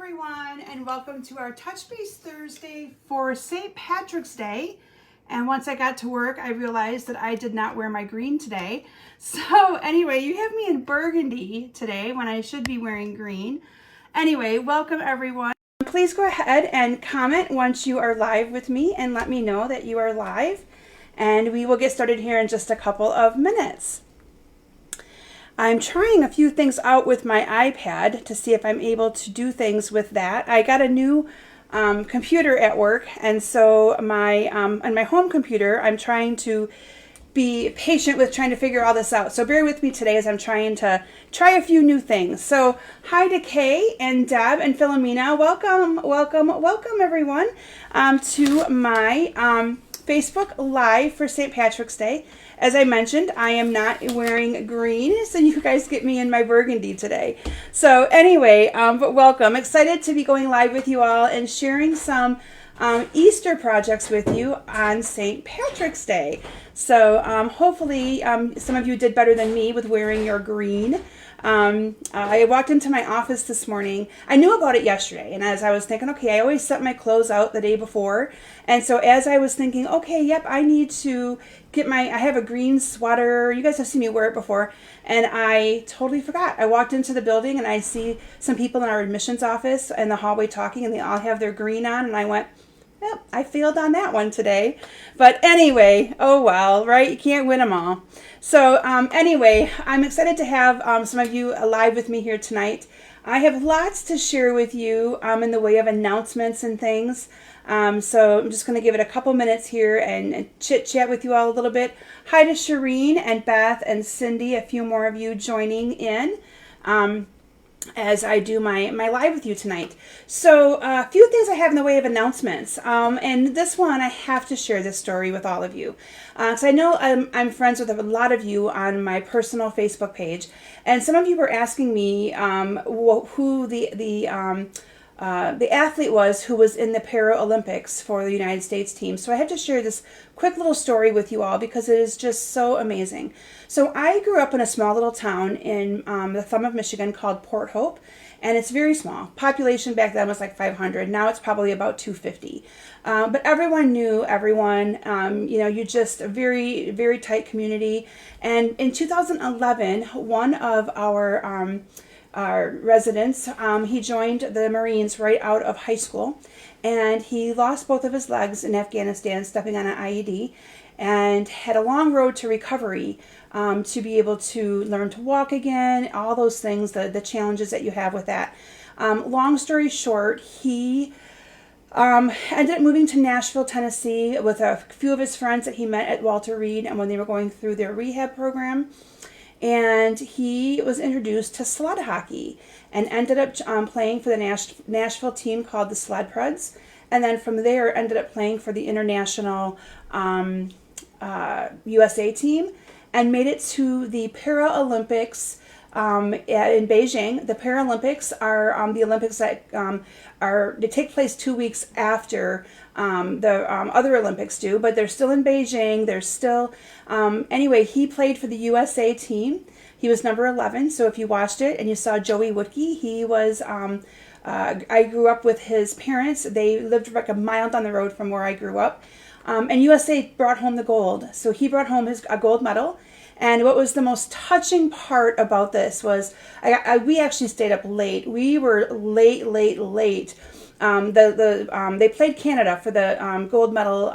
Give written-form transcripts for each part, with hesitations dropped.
everyone, and welcome to our Touch Base Thursday for St. Patrick's Day. And once I got to work, I realized that I did not wear my green today. So anyway, you have me in burgundy today when I should be wearing green. Anyway, welcome everyone. Please go ahead and comment once you are live with me and let me know that you are live. And we will get started here in just a couple of minutes. I'm trying a few things out with my iPad to see if I'm able to do things with that. I got a new computer at work, and so on my home computer, I'm trying to be patient with trying to figure all this out. So bear with me today as I'm trying to try a few new things. So hi to Kay and Deb and Philomena. Welcome everyone to my Facebook Live for St. Patrick's Day. As I mentioned, I am not wearing green, so you guys get me in my burgundy today. So anyway, but welcome. Excited to be going live with you all and sharing some Easter projects with you on St. Patrick's Day. So hopefully some of you did better than me with wearing your green. I walked into my office this morning. I knew about it yesterday, and as I was thinking, okay, I always set my clothes out the day before, and so as I was thinking, okay, yep, I need to get I have a green sweater. You guys have seen me wear it before, and I totally forgot. I walked into the building, and I see some people in our admissions office in the hallway talking, and they all have their green on, and I went, yep, I failed on that one today. But anyway, oh well, right? You can't win them all. So anyway, I'm excited to have some of you live with me here tonight. I have lots to share with you in the way of announcements and things. So I'm just going to give it a couple minutes here and chit-chat with you all a little bit. Hi to Shireen and Beth and Cindy, a few more of you joining in. As I do my live with you tonight. So a few things I have in the way of announcements. And this one, I have to share this story with all of you. So I know I'm friends with a lot of you on my personal Facebook page. And some of you were asking me who the athlete was who was in the Paralympics for the United States team. So I had to share this quick little story with you all because it is just so amazing. So I grew up in a small little town in the thumb of Michigan called Port Hope, and it's very small. Population back then was like 500. Now it's probably about 250. But everyone knew everyone. You just a very, very tight community. And in 2011, one of our residents, he joined the Marines right out of high school, and he lost both of his legs in Afghanistan stepping on an IED, and had a long road to recovery to be able to learn to walk again, all those things, the challenges that you have with that. Long story short, he ended up moving to Nashville, Tennessee with a few of his friends that he met at Walter Reed and when they were going through their rehab program. And he was introduced to sled hockey and ended up playing for the Nashville team called the Sled Preds. And then from there ended up playing for the international USA team and made it to the Paralympics in Beijing. The Paralympics are the Olympics that they take place 2 weeks after the other Olympics do, but they're still in Beijing. They're still, anyway, he played for the USA team. He was number 11, so if you watched it and you saw Joey Woodke, he was, I grew up with his parents. They lived like a mile down the road from where I grew up. And USA brought home the gold. So he brought home a gold medal. And what was the most touching part about this was we actually stayed up late. We were late. They played Canada for the gold medal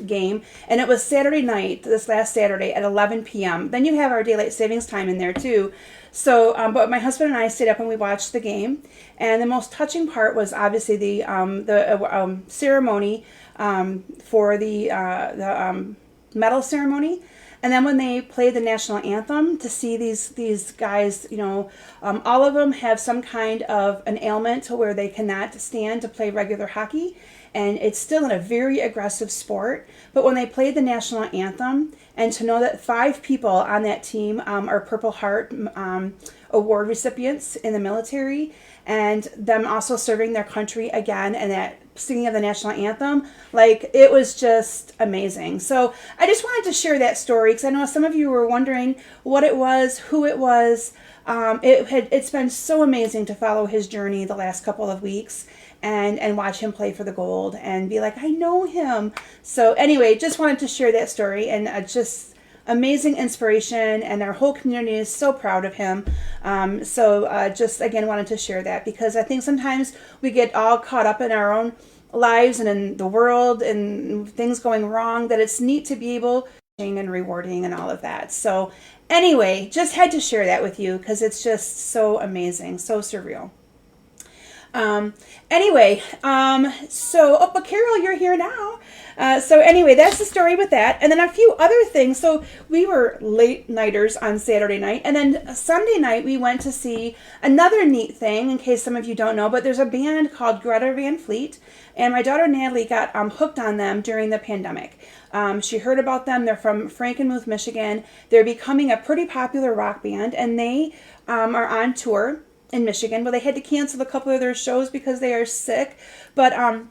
game, and it was Saturday night, this last Saturday at 11 p.m. Then you have our daylight savings time in there too. So, but my husband and I stayed up and we watched the game, and the most touching part was obviously the ceremony for the medal ceremony. And then when they played the national anthem, to see these guys, all of them have some kind of an ailment to where they cannot stand to play regular hockey. And it's still in a very aggressive sport. But when they played the national anthem, and to know that 5 people on that team are Purple Heart award recipients in the military, and them also serving their country again, and that singing of the national anthem, like, it was just amazing. So I just wanted to share that story because I know some of you were wondering what it was, who it was. It's been so amazing to follow his journey the last couple of weeks and watch him play for the gold and be like, I know him. So anyway, just wanted to share that story, and just amazing inspiration, and our whole community is so proud of him. Just again wanted to share that, because I think sometimes we get all caught up in our own lives and in the world and things going wrong, that it's neat to be able and rewarding and all of that. So anyway, just had to share that with you because it's just so amazing, so surreal. But Carol, you're here now. So anyway, that's the story with that. And then a few other things. So we were late nighters on Saturday night. And then Sunday night, we went to see another neat thing, in case some of you don't know. But there's a band called Greta Van Fleet. And my daughter Natalie got hooked on them during the pandemic. She heard about them. They're from Frankenmuth, Michigan. They're becoming a pretty popular rock band. And they are on tour in Michigan. Well, they had to cancel a couple of their shows because they are sick. But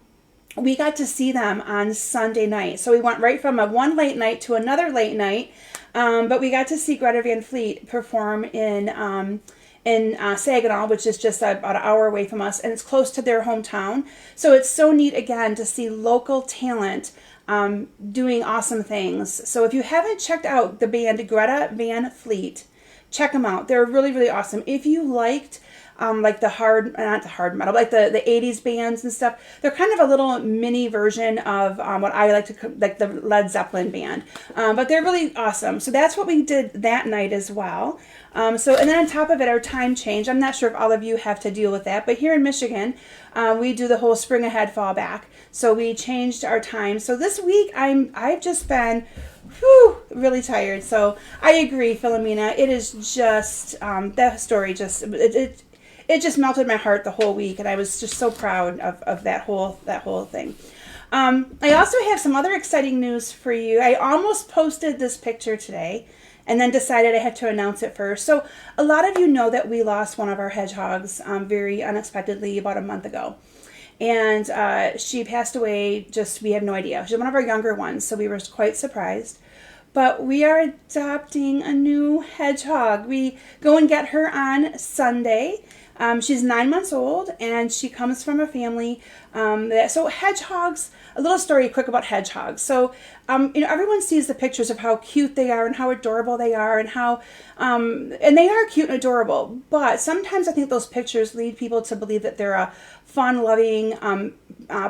we got to see them on Sunday night. So we went right from one late night to another late night. But we got to see Greta Van Fleet perform in Saginaw, which is just about an hour away from us, and it's close to their hometown. So it's so neat, again, to see local talent doing awesome things. So if you haven't checked out the band Greta Van Fleet, check them out. They're really, really awesome. If you liked like not the hard metal, like the 80s bands and stuff, they're kind of a little mini version of what I like to, like the Led Zeppelin band. But they're really awesome. So that's what we did that night as well. And then on top of it, our time changed. I'm not sure if all of you have to deal with that, but here in Michigan, we do the whole spring ahead, fall back. So we changed our time. So this week, I've just been really tired. So I agree, Philomena. It is just that story it just melted my heart the whole week, and I was just so proud of that whole thing. I also have some other exciting news for you. I almost posted this picture today, and then decided I had to announce it first. So a lot of you know that we lost one of our hedgehogs very unexpectedly about a month ago. And she passed away, we have no idea. She's one of our younger ones, so we were quite surprised. But we are adopting a new hedgehog. We go and get her on Sunday. She's 9 months old, and she comes from a family so hedgehogs, a little story quick about hedgehogs. So, everyone sees the pictures of how cute they are and how adorable they are, and how, and they are cute and adorable, but sometimes I think those pictures lead people to believe that they're a fun-loving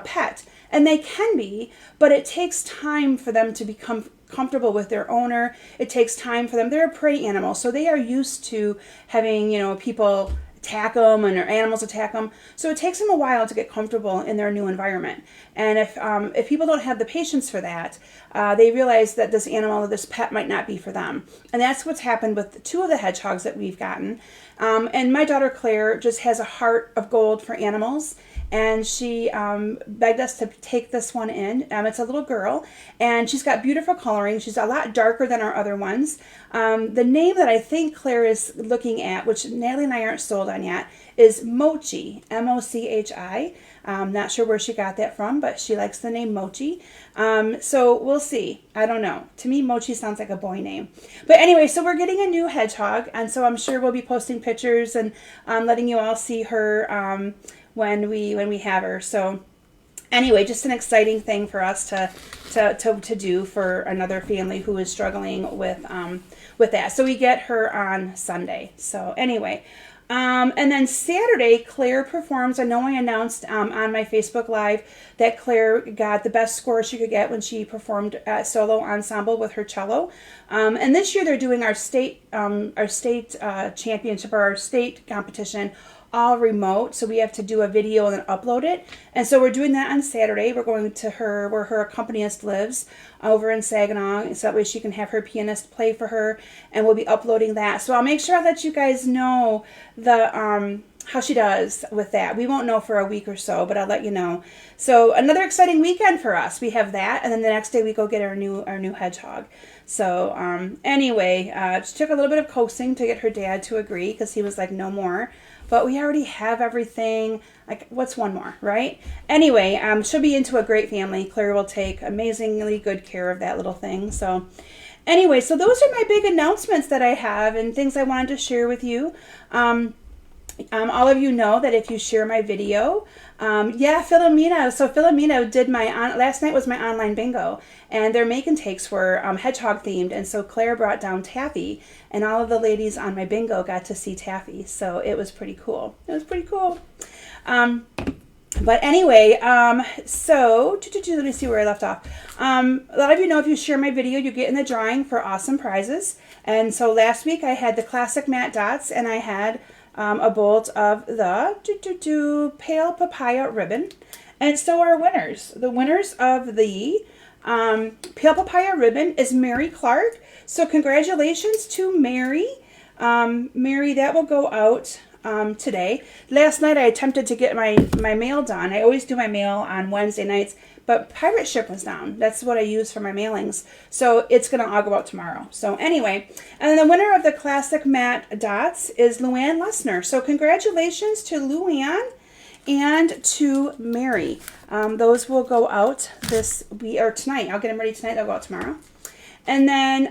pet, and they can be, but it takes time for them to become comfortable with their owner. It takes time for them. They're a prey animal, so they are used to having, people attack them and their animals attack them. So it takes them a while to get comfortable in their new environment. And if people don't have the patience for that, they realize that this animal or this pet might not be for them. And that's what's happened with two of the hedgehogs that we've gotten. And my daughter Claire just has a heart of gold for animals. And she begged us to take this one in. It's a little girl, and she's got beautiful coloring. She's a lot darker than our other ones. The name that I think Claire is looking at, which Natalie and I aren't sold on yet, is Mochi, M-O-C-H-I. Not sure where she got that from, but she likes the name Mochi. So we'll see. I don't know. To me, Mochi sounds like a boy name. But anyway, so we're getting a new hedgehog, and so I'm sure we'll be posting pictures and letting you all see her when we have her. So anyway, just an exciting thing for us to do for another family who is struggling with that. So we get her on Sunday. So anyway, and then Saturday, Claire performs. I know I announced on my Facebook Live that Claire got the best score she could get when she performed at solo ensemble with her cello. And this year they're doing our state championship, or our state competition, all remote, so we have to do a video and then upload it. And so we're doing that on Saturday. We're going to where her accompanist lives, over in Saginaw, so that way she can have her pianist play for her, and we'll be uploading that. So I'll make sure I let you guys know how she does with that. We won't know for a week or so, but I'll let you know. So another exciting weekend for us. We have that, and then the next day we go get our new hedgehog. So anyway, it took a little bit of coaxing to get her dad to agree, because he was like, no more. But we already have everything. Like, what's one more, right? Anyway, she'll be into a great family. Claire will take amazingly good care of that little thing. So Anyway, so those are my big announcements that I have and things I wanted to share with you. All of you know that if you share my video, yeah, Philomena. So Philomena did last night was my online bingo, and their make and takes were hedgehog themed, and so Claire brought down Taffy, and all of the ladies on my bingo got to see Taffy, so it was pretty cool. It was pretty cool. But anyway, so let me see where I left off. A lot of you know if you share my video, you get in the drawing for awesome prizes. And so last week I had the classic matte dots, and I had a bolt of the pale papaya ribbon. And so our winners, the winners of the pale papaya ribbon is Mary Clark. So congratulations to Mary. Mary, that will go out today. Last night I attempted to get my mail done. I always do my mail on Wednesday nights, but pirate ship was down. That's what I use for my mailings. So it's going to all go out tomorrow. So anyway, and the winner of the classic matte dots is Luann Lessner. So congratulations to Luann and to Mary. Those will go out tonight. I'll get them ready tonight. They'll go out tomorrow. And then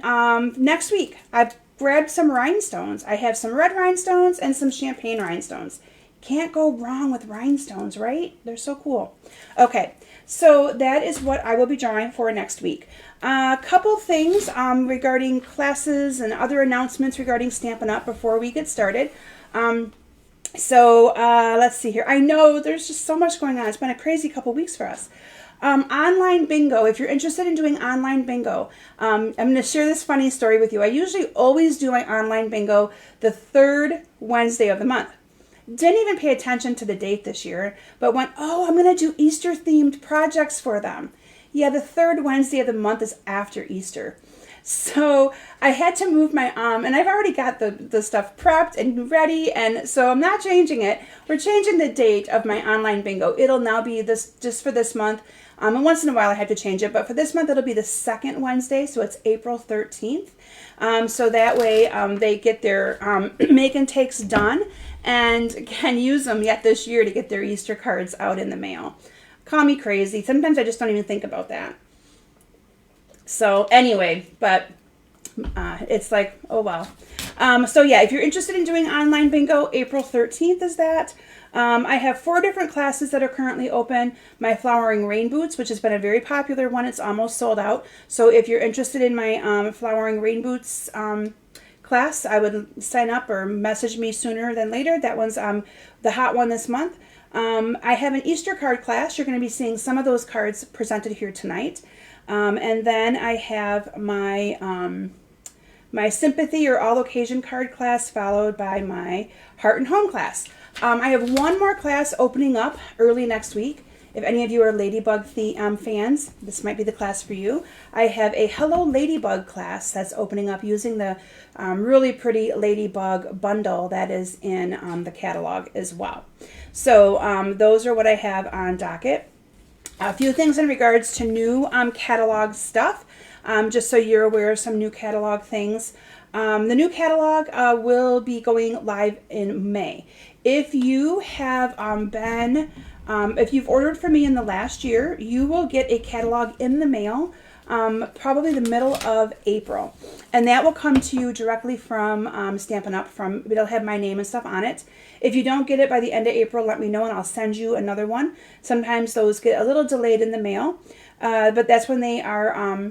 next week, I've grabbed some rhinestones. I have some red rhinestones and some champagne rhinestones. Can't go wrong with rhinestones, right? They're so cool. Okay, so that is what I will be drawing for next week. A couple things regarding classes and other announcements regarding Stampin' Up! Before we get started. Let's see here. I know there's just so much going on. It's been a crazy couple weeks for us. Online bingo, if you're interested in doing online bingo, I'm going to share this funny story with you. I usually always do my online bingo the third Wednesday of the month. Didn't even pay attention to the date this year, but went, oh, I'm going to do Easter themed projects for them. Yeah, the third Wednesday of the month is after Easter. So I had to move my and I've already got the stuff prepped and ready, and so I'm not changing it. We're changing the date of my online bingo. It'll now be just for this month. And once in a while I have to change it, but for this month it'll be the second Wednesday, so it's April 13th. So that way they get their make and takes done and can use them yet this year to get their Easter cards out in the mail. Call me crazy. Sometimes I just don't even think about that. So anyway, but it's like, oh well. So yeah, if you're interested in doing online bingo, April 13th is that. I have 4 different classes that are currently open. My Flowering Rain Boots, which has been a very popular one. It's almost sold out. So if you're interested in my Flowering Rain Boots class, I would sign up or message me sooner than later. That one's the hot one this month. I have an Easter card class. You're going to be seeing some of those cards presented here tonight. And then I have my my Sympathy or All Occasion card class, followed by my Heart and Home class. I have one more class opening up early next week. If any of you are Ladybug fans, this might be the class for you. I have a Hello Ladybug class that's opening up using the really pretty Ladybug bundle that is in the catalog as well. So those are what I have on docket. A few things in regards to new catalog stuff, just so you're aware of some new catalog things. The new catalog will be going live in May. If you have if you've ordered from me in the last year, you will get a catalog in the mail probably the middle of April. And that will come to you directly from Stampin' Up! It'll have my name and stuff on it. If you don't get it by the end of April, let me know and I'll send you another one. Sometimes those get a little delayed in the mail, but that's when they are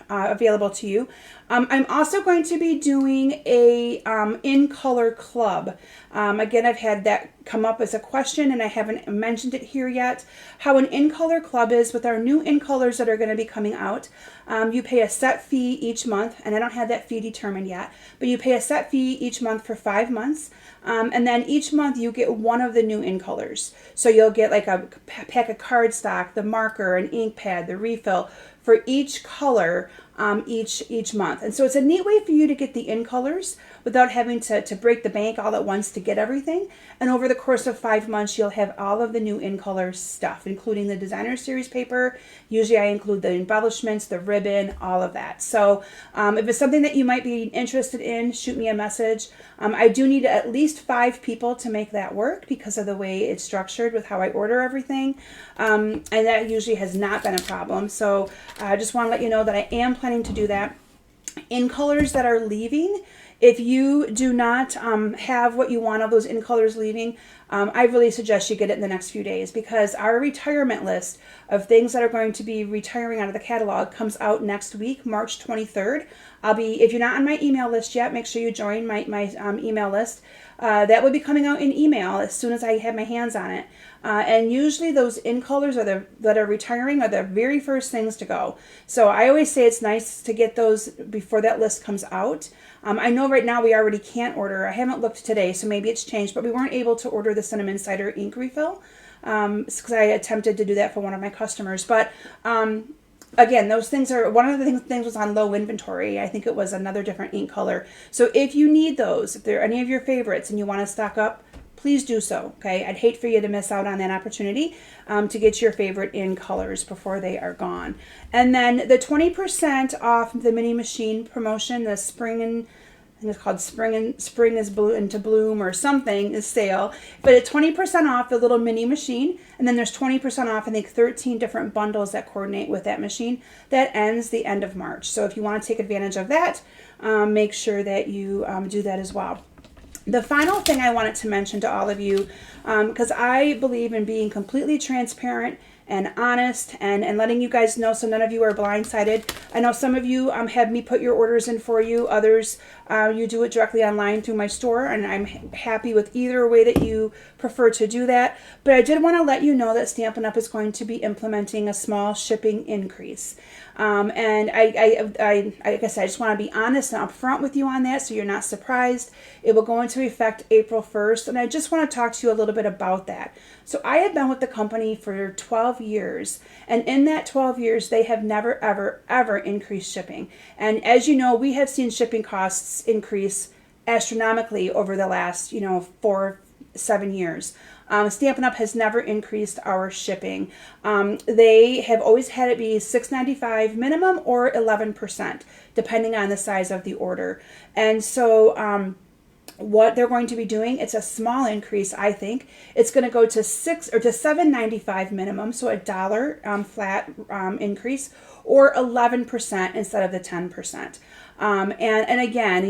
available to you. I'm also going to be doing a in color club. Again, I've had that come up as a question and I haven't mentioned it here yet. How an in color club is with our new in colors that are going to be coming out. You pay a set fee each month, and I don't have that fee determined yet, but you pay a set fee each month for 5 months. And then each month you get one of the new in colors. So you'll get like a pack of cardstock, the marker, an ink pad, the refill for each color each month. And so it's a neat way for you to get the in colors without having to break the bank all at once to get everything. And over the course of 5 months, you'll have all of the new in color stuff, including the designer series paper. Usually I include the embellishments, the ribbon, all of that. So if it's something that you might be interested in, shoot me a message. I do need at least 5 people to make that work because of the way it's structured with how I order everything. And that usually has not been a problem. So I just want to let you know that I am planning to do that. In colors that are leaving, if you do not have what you want of those in colors leaving, I really suggest you get it in the next few days, because our retirement list of things that are going to be retiring out of the catalog comes out next week, March 23rd. If you're not on my email list yet, make sure you join my email list. That will be coming out in email as soon as I have my hands on it. And usually those in colors that are retiring are the very first things to go. So I always say it's nice to get those before that list comes out. I know right now we already can't order. I haven't looked today, so maybe it's changed, but we weren't able to order the Cinnamon Cider ink refill because I attempted to do that for one of my customers. But again, those things are, one of the things was on low inventory. I think it was another different ink color. So if you need those, if they're any of your favorites and you want to stock up, please do so, okay? I'd hate for you to miss out on that opportunity to get your favorite in colors before they are gone. And then the 20% off the mini machine promotion, the spring and, I think it's called Spring is into Bloom or something, is sale. But it's 20% off the little mini machine, and then there's 20% off, I think, 13 different bundles that coordinate with that machine. That ends the end of March. So if you want to take advantage of that, make sure that you do that as well. The final thing I wanted to mention to all of you, because I believe in being completely transparent and honest and letting you guys know so none of you are blindsided. I know some of you have me put your orders in for you. Others, you do it directly online through my store, and I'm happy with either way that you prefer to do that. But I did want to let you know that Stampin' Up! Is going to be implementing a small shipping increase. And like I said, I just want to be honest and upfront with you on that so you're not surprised. It will go into effect April 1st, and I just want to talk to you a little bit about that. So I have been with the company for 12 years, and in that 12 years, they have never, ever, ever increased shipping. And as you know, we have seen shipping costs increase astronomically over the last, 4-7 years. Stampin' Up! Has never increased our shipping. They have always had it be $6.95 minimum or 11%, depending on the size of the order. And so what they're going to be doing, it's a small increase, I think. It's going to go to $7.95 minimum, so $1 flat increase, or 11% instead of the 10%. And again,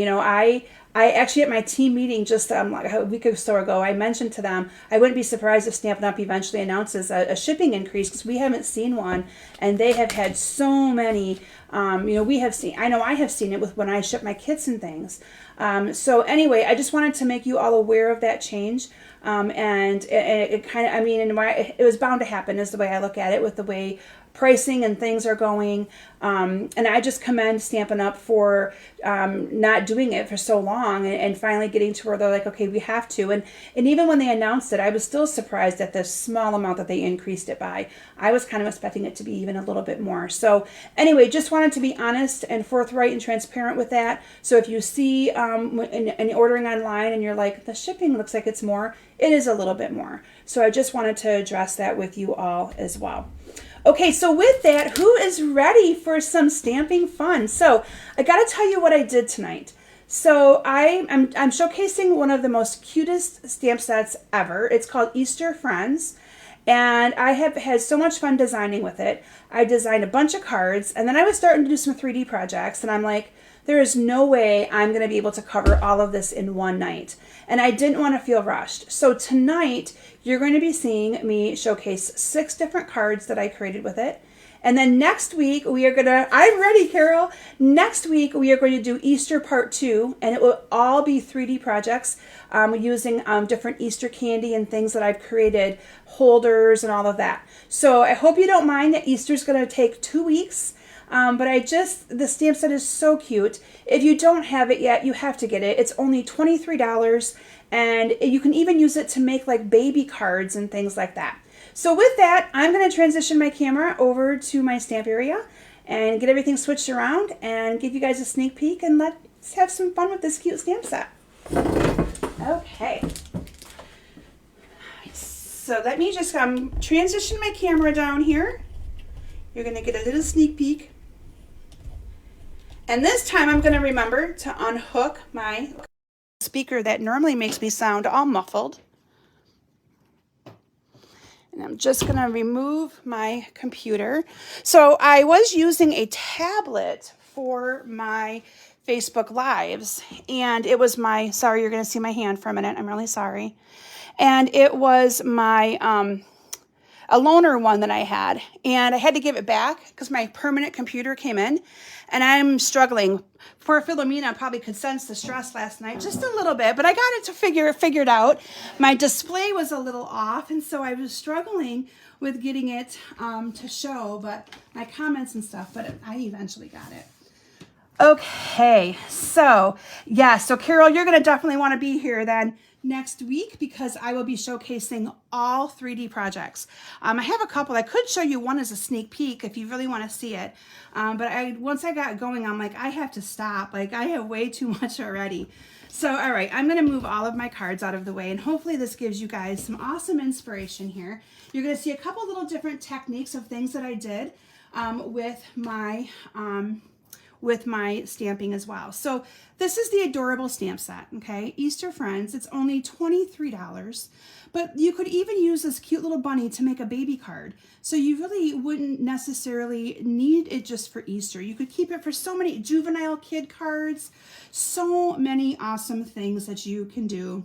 I actually, at my team meeting just like a week or so ago, I mentioned to them, I wouldn't be surprised if Stampin' Up! Eventually announces a shipping increase, because we haven't seen one, and they have had so many, I know I have seen it with when I ship my kits and things. So anyway, I just wanted to make you all aware of that change. And it kind of, it was bound to happen is the way I look at it, with the way pricing and things are going. And I just commend Stampin' Up! For not doing it for so long and finally getting to where they're like, okay, we have to. And even when they announced it, I was still surprised at the small amount that they increased it by. I was kind of expecting it to be even a little bit more. So anyway, just wanted to be honest and forthright and transparent with that. So if you see in ordering online and you're like, the shipping looks like it's more, it is a little bit more. So I just wanted to address that with you all as well. Okay, so with that, who is ready for some stamping fun? So I got to tell you what I did tonight. So I'm showcasing one of the most cutest stamp sets ever. It's called Easter Friends, and I have had so much fun designing with it. I designed a bunch of cards, and then I was starting to do some 3D projects, and I'm like, there is no way I'm going to be able to cover all of this in one night. And I didn't want to feel rushed. So tonight, you're going to be seeing me showcase 6 different cards that I created with it. And then next week, I'm ready, Carol. Next week, we are going to do Easter Part 2, and it will all be 3D projects using different Easter candy and things that I've created, holders and all of that. So I hope you don't mind that Easter's going to take 2 weeks. But the stamp set is so cute. If you don't have it yet, you have to get it. It's only $23, and you can even use it to make like baby cards and things like that. So with that, I'm going to transition my camera over to my stamp area and get everything switched around and give you guys a sneak peek and let let's have some fun with this cute stamp set. Okay. So let me just transition my camera down here. You're going to get a little sneak peek. And this time I'm going to remember to unhook my speaker that normally makes me sound all muffled. And I'm just going to remove my computer. So I was using a tablet for my Facebook Lives, and it was my, sorry, you're going to see my hand for a minute. I'm really sorry. And it was my, a loaner one that I had, and I had to give it back because my permanent computer came in, and I'm struggling. Poor Philomena probably could sense the stress last night, just a little bit, but I got it to figured out. My display was a little off, and so I was struggling with getting it to show, but my comments and stuff, but I eventually got it. Okay, so yeah, so Carol, you're going to definitely want to be here then next week because I will be showcasing all 3D projects. I have a couple. I could show you one as a sneak peek if you really want to see it. But once I got going, I'm like, I have to stop. Like, I have way too much already. So, all right, I'm going to move all of my cards out of the way, and hopefully this gives you guys some awesome inspiration here. You're going to see a couple little different techniques of things that I did with my stamping as well. So this is the adorable stamp set, okay? Easter Friends, it's only $23, but you could even use this cute little bunny to make a baby card. So you really wouldn't necessarily need it just for Easter. You could keep it for so many juvenile kid cards, so many awesome things that you can do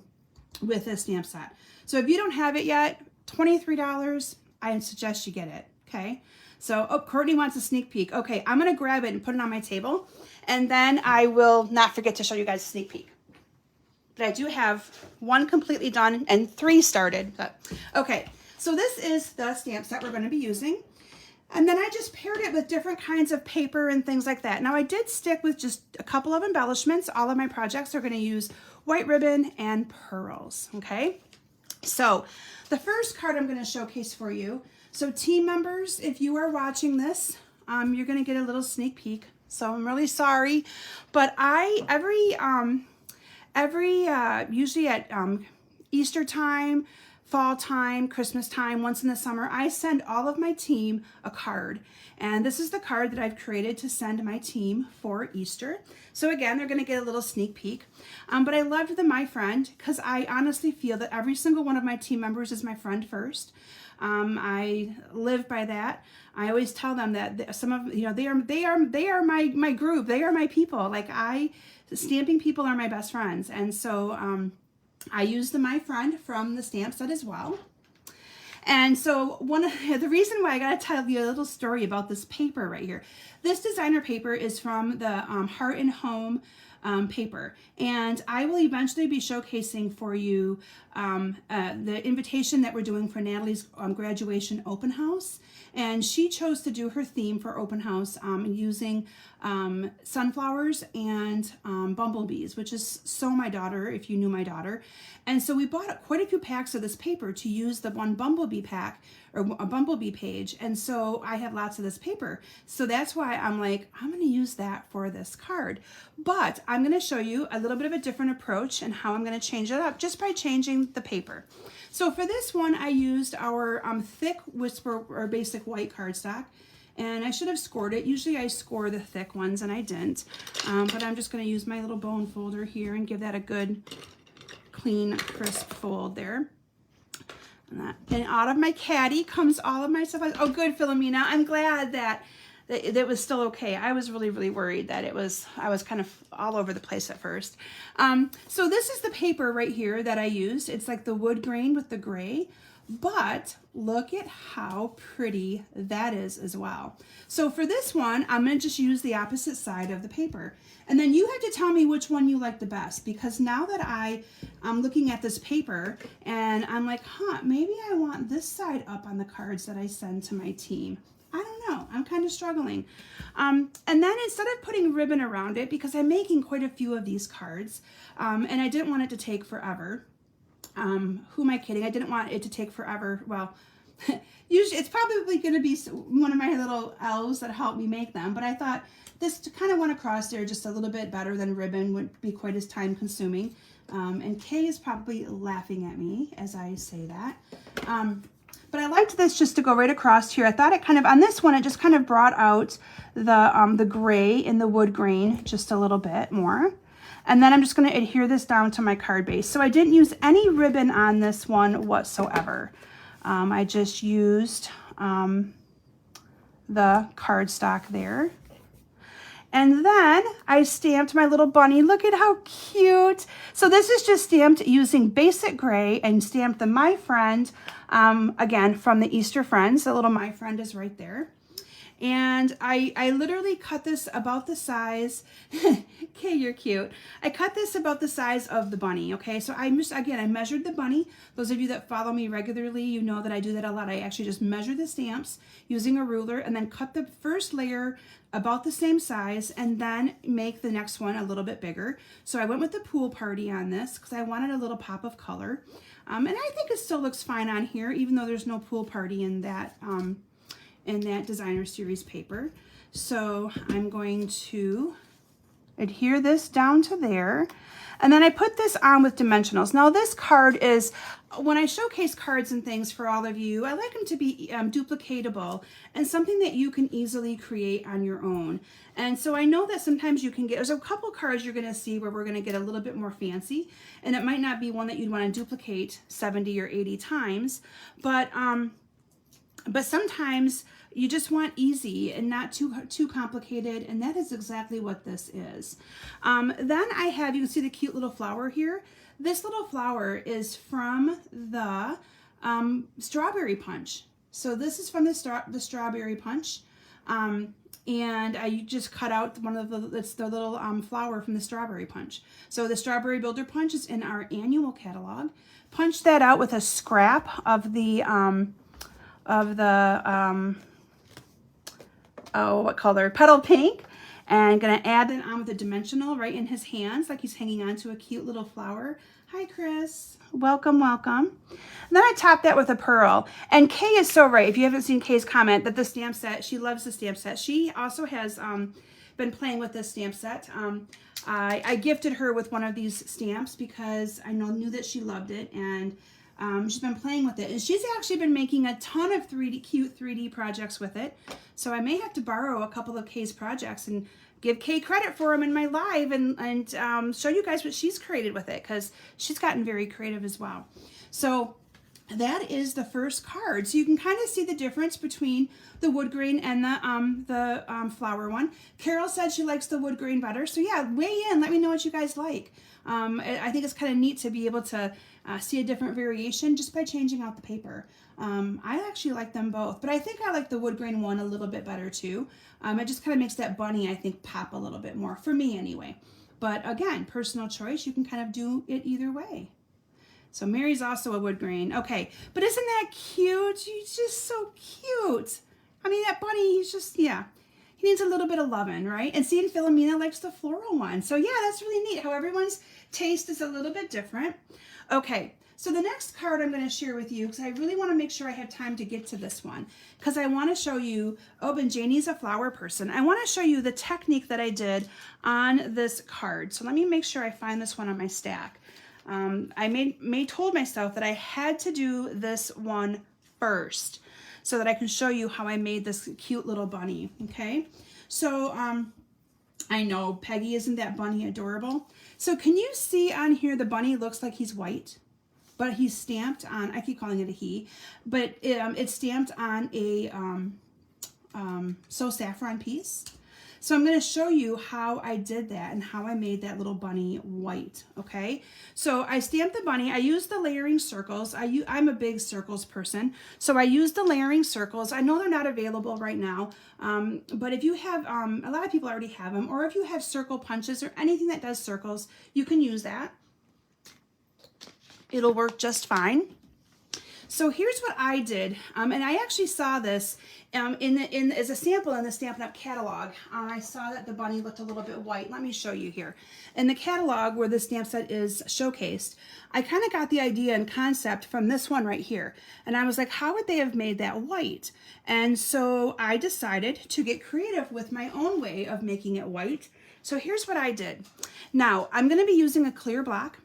with this stamp set. So if you don't have it yet, $23, I suggest you get it, okay? So, oh, Courtney wants a sneak peek. Okay, I'm going to grab it and put it on my table, and then I will not forget to show you guys a sneak peek. But I do have one completely done and 3 started. But, okay, so this is the stamp set we're going to be using. And then I just paired it with different kinds of paper and things like that. Now, I did stick with just a couple of embellishments. All of my projects are going to use white ribbon and pearls, okay? So, the first card I'm going to showcase for you. So team members, if you are watching this, you're going to get a little sneak peek. So I'm really sorry, but usually at Easter time, fall time, Christmas time, once in the summer, I send all of my team a card. And this is the card that I've created to send my team for Easter. So again, they're going to get a little sneak peek. But I loved the My Friend because I honestly feel that every single one of my team members is my friend first. I live by that. I always tell them that some of, you know, they are my group. They are my people. Like stamping people are my best friends. And so, I use the My Friend from the stamp set as well. And so the reason why I got to tell you a little story about this paper right here. This designer paper is from the Heart and Home paper, and I will eventually be showcasing for you the invitation that we're doing for Natalie's graduation open house, and she chose to do her theme for open house using sunflowers and bumblebees, which is so my daughter, if you knew my daughter. And so we bought quite a few packs of this paper to use the one bumblebee pack or a bumblebee page, and so I have lots of this paper. So that's why I'm like, I'm going to use that for this card. But I'm going to show you a little bit of a different approach and how I'm going to change it up just by changing the paper. So for this one, I used our thick Whisper or basic white cardstock, and I should have scored it. Usually I score the thick ones, and I didn't. But I'm just going to use my little bone folder here and give that a good, clean, crisp fold there. And out of my caddy comes all of my stuff. Oh, good, Philomena. I'm glad that was still okay. I was really, really worried that I was kind of all over the place at first. So this is the paper right here that I used. It's like the wood grain with the gray, but look at how pretty that is as well. So for this one, I'm going to just use the opposite side of the paper. And then you have to tell me which one you like the best, because now that I'm looking at this paper and I'm like, maybe I want this side up on the cards that I send to my team. I don't know. I'm kind of struggling. And then instead of putting ribbon around it, because I'm making quite a few of these cards, and I didn't want it to take forever. Who am I kidding? I didn't want it to take forever. Well, Usually it's probably going to be one of my little elves that helped me make them, but I thought this kind of went across there just a little bit better than ribbon, wouldn't be quite as time consuming. And Kay is probably laughing at me as I say that. But I liked this just to go right across here. I thought it kind of, on this one, it just kind of brought out the gray in the wood grain just a little bit more. And then I'm just going to adhere this down to my card base. So I didn't use any ribbon on this one whatsoever. I just used the cardstock there. And then I stamped my little bunny. Look at how cute. So this is just stamped using basic gray and stamped the My Friend, again, from the Easter Friends. The little My Friend is right there. And I literally cut this about the size, okay, you're cute. I cut this about the size of the bunny, okay? So I measured the bunny. Those of you that follow me regularly, you know that I do that a lot. I actually just measure the stamps using a ruler and then cut the first layer about the same size and then make the next one a little bit bigger. So I went with the pool party on this because I wanted a little pop of color. And I think it still looks fine on here, even though there's no pool party in that designer series paper. So I'm going to adhere this down to there. And then I put this on with dimensionals. Now this card is, when I showcase cards and things for all of you, I like them to be duplicatable and something that you can easily create on your own. And so I know that sometimes you can get, there's a couple cards you're gonna see where we're gonna get a little bit more fancy, and it might not be one that you'd wanna duplicate 70 or 80 times, but sometimes you just want easy and not too complicated, and that is exactly what this is. Then I have, you can see the cute little flower here. This little flower is from the strawberry punch. So this is from the strawberry punch. And I just cut out one of the little flower from the strawberry punch. So the strawberry builder punch is in our annual catalog. Punch that out with a scrap of the oh, what color? Petal Pink. And gonna add it on with a dimensional right in his hands, like he's hanging on to a cute little flower. Hi, Chris. Welcome, welcome. And then I top that with a pearl. And Kay is so right. If you haven't seen Kay's comment, that the stamp set, she loves the stamp set. She also has been playing with this stamp set. I gifted her with one of these stamps because I knew that she loved it, and she's been playing with it. And she's actually been making a ton of cute 3D projects with it. So I may have to borrow a couple of Kay's projects and give Kay credit for them in my live and show you guys what she's created with it, because she's gotten very creative as well. So that is the first card. So you can kind of see the difference between the wood grain and the flower one. Carol said she likes the wood grain better. So yeah, weigh in. Let me know what you guys like. I think it's kind of neat to be able to see a different variation just by changing out the paper. I actually like them both, but I think I like the wood grain one a little bit better too. It just kind of makes that bunny, I think, pop a little bit more, for me anyway. But again, personal choice. You can kind of do it either way. So Mary's also a wood grain. Okay, but isn't that cute? He's just so cute. I mean, that bunny, he's just, yeah. He needs a little bit of loving, right? And see, and Philomena likes the floral one. So yeah, that's really neat how everyone's taste is a little bit different. Okay, so the next card I'm going to share with you, because I really want to make sure I have time to get to this one, because I want to show you, oh, and Janie's a flower person. I want to show you the technique that I did on this card. So let me make sure I find this one on my stack. I told myself that I had to do this one first so that I can show you how I made this cute little bunny, okay? So I know, Peggy, isn't that bunny adorable? So can you see on here the bunny looks like he's white, but he's stamped on, I keep calling it a he, but it's stamped on a So Saffron piece. So I'm going to show you how I did that and how I made that little bunny white, okay? So I stamped the bunny. I used the layering circles. I'm a big circles person, so I used the layering circles. I know they're not available right now, but if you have, a lot of people already have them, or if you have circle punches or anything that does circles, you can use that. It'll work just fine. So here's what I did, and I actually saw this as a sample in the Stampin' Up! Catalog. I saw that the bunny looked a little bit white. Let me show you here. In the catalog where the stamp set is showcased, I kind of got the idea and concept from this one right here. And I was like, how would they have made that white? And so I decided to get creative with my own way of making it white. So here's what I did. Now, I'm going to be using a clear block.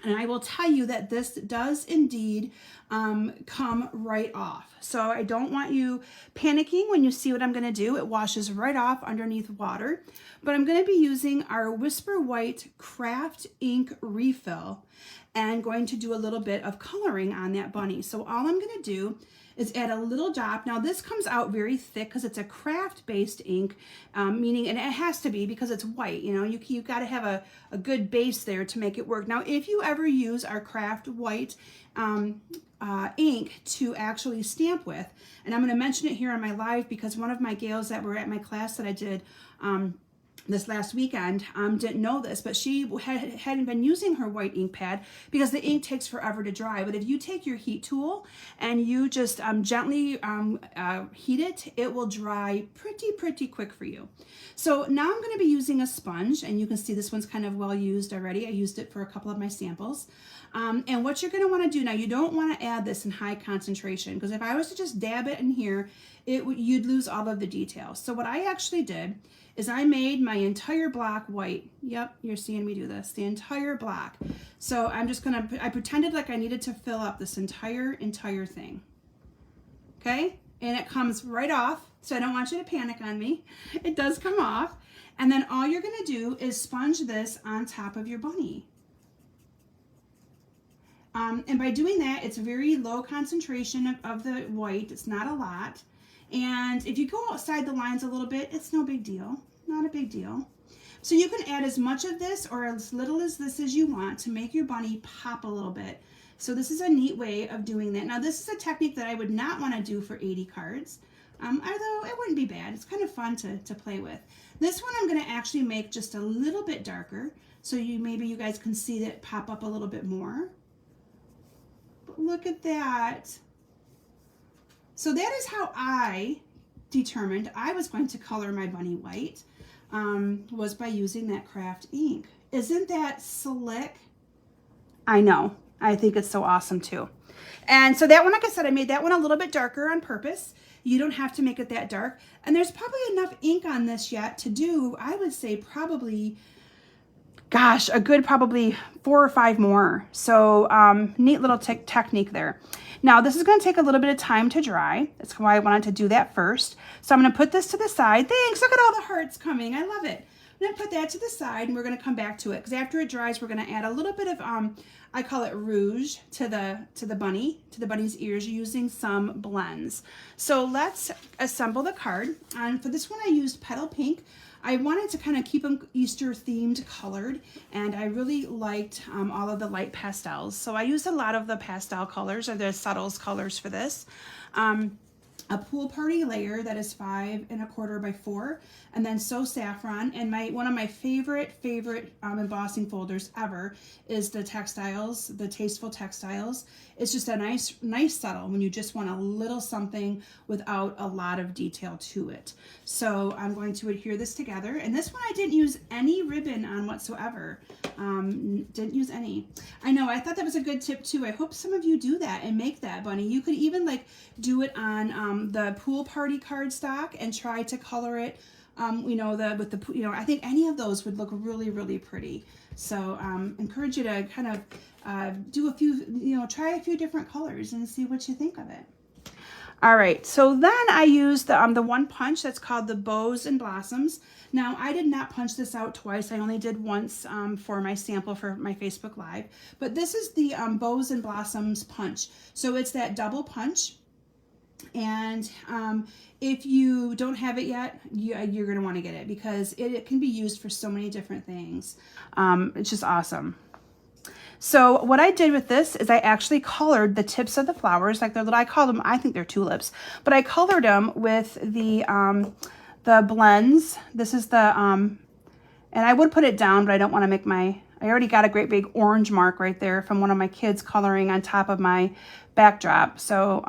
And I will tell you that this does indeed come right off. So I don't want you panicking when you see what I'm going to do. It washes right off underneath water. But I'm going to be using our Whisper White Craft Ink Refill and going to do a little bit of coloring on that bunny. So all I'm going to do is add a little drop. Now this comes out very thick because it's a craft-based ink, meaning, and it has to be because it's white, you know, you've got to have a good base there to make it work. Now, if you ever use our craft white ink to actually stamp with, and I'm going to mention it here on my live because one of my gals that were at my class that I did this last weekend didn't know this, but she hadn't been using her white ink pad because the ink takes forever to dry. But if you take your heat tool and you just gently heat it, it will dry pretty quick for you. So now I'm going to be using a sponge, and you can see this one's kind of well used already. I used it for a couple of my samples. And what you're going to want to do now, you don't want to add this in high concentration, because if I was to just dab it in here, you'd lose all of the details. So what I actually did is I made my entire block white. Yep, you're seeing me do this, the entire block. So I'm just gonna, I pretended like I needed to fill up this entire thing. Okay, and it comes right off, so I don't want you to panic on me. It does come off. And then all you're gonna do is sponge this on top of your bunny. And by doing that, it's very low concentration of the white. It's not a lot. And if you go outside the lines a little bit, it's no big deal, not a big deal. So you can add as much of this or as little as this as you want to make your bunny pop a little bit. So this is a neat way of doing that. Now this is a technique that I would not want to do for 80 cards, although it wouldn't be bad. It's kind of fun to play with. This one I'm going to actually make just a little bit darker, so maybe you guys can see that pop up a little bit more. But look at that. So that is how I determined I was going to color my bunny white, was by using that craft ink. Isn't that slick? I know. I think it's so awesome too. And so that one, like I said, I made that one a little bit darker on purpose. You don't have to make it that dark. And there's probably enough ink on this yet to do, I would say probably, gosh, a good probably 4 or 5 more. So neat little technique there. Now this is going to take a little bit of time to dry. That's why I wanted to do that first. So I'm going to put this to the side. Thanks, look at all the hearts coming. I love it. I'm going to put that to the side, and we're going to come back to it because after it dries, we're going to add a little bit of, I call it rouge to the bunny's ears using some blends. So let's assemble the card. And for this one, I used Petal Pink. I wanted to kind of keep them Easter themed colored, and I really liked all of the light pastels. So I used a lot of the pastel colors or the subtles colors for this. A Pool Party layer that is 5 1/4 by 4, and then So Saffron. And one of my favorite embossing folders ever is the textiles, the Tasteful Textiles. It's just a nice subtle when you just want a little something without a lot of detail to it. So I'm going to adhere this together, and this one I didn't use any ribbon on whatsoever. Didn't use any. I know, I thought that was a good tip too. I hope some of you do that and make that bunny. You could even like do it on the Pool Party cardstock and try to color it, you know, I think any of those would look really pretty. So encourage you to kind of do a few, you know, try a few different colors and see what you think of it. All right, so then I used the one punch that's called the Bows and Blossoms. Now, I did not punch this out twice. I only did once for my sample for my Facebook Live. But this is the Bows and Blossoms punch. So it's that double punch. And if you don't have it yet, you're going to want to get it because it can be used for so many different things. It's just awesome. So what I did with this is I actually colored the tips of the flowers, like I call them, I think they're tulips, but I colored them with the blends. This is the, and I would put it down, but I don't want to make my I already got a great big orange mark right there from one of my kids coloring on top of my backdrop. So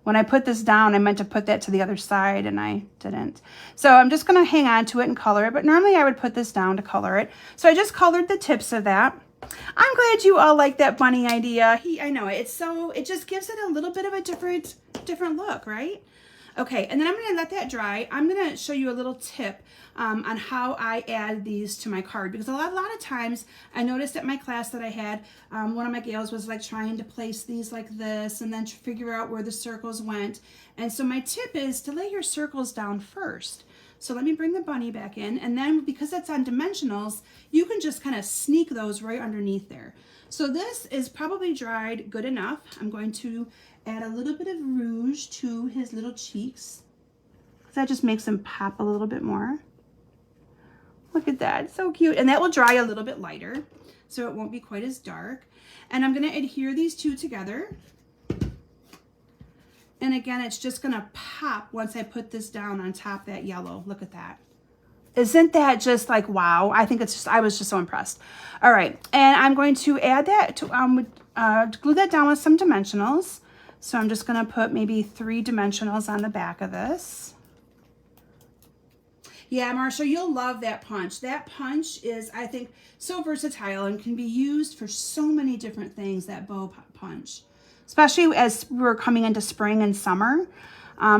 when I put this down, I meant to put that to the other side and I didn't. So I'm just gonna hang on to it and color it, but normally I would put this down to color it. So I just colored the tips of that. I'm glad you all like that bunny idea. I know it just gives it a little bit of a different look, right? Okay, and then I'm gonna let that dry. I'm gonna show you a little tip on how I add these to my card, because a lot of times I noticed at my class that I had, one of my gals was like trying to place these like this and then to figure out where the circles went. And so my tip is to lay your circles down first. So let me bring the bunny back in, and then because it's on dimensionals, you can just kind of sneak those right underneath there. So this is probably dried good enough. I'm going to add a little bit of rouge to his little cheeks. That just makes him pop a little bit more. Look at that, so cute. And that will dry a little bit lighter, so it won't be quite as dark. And I'm gonna adhere these two together. And again, it's just gonna pop once I put this down on top of that yellow. Look at that. Isn't that just like, wow? I think it's just, I was just so impressed. All right, and I'm going to add that to, glue that down with some dimensionals. So I'm just gonna put maybe 3 dimensionals on the back of this. Yeah, Marsha, you'll love that punch. That punch is, I think, so versatile and can be used for so many different things, that bow punch, especially as we're coming into spring and summer.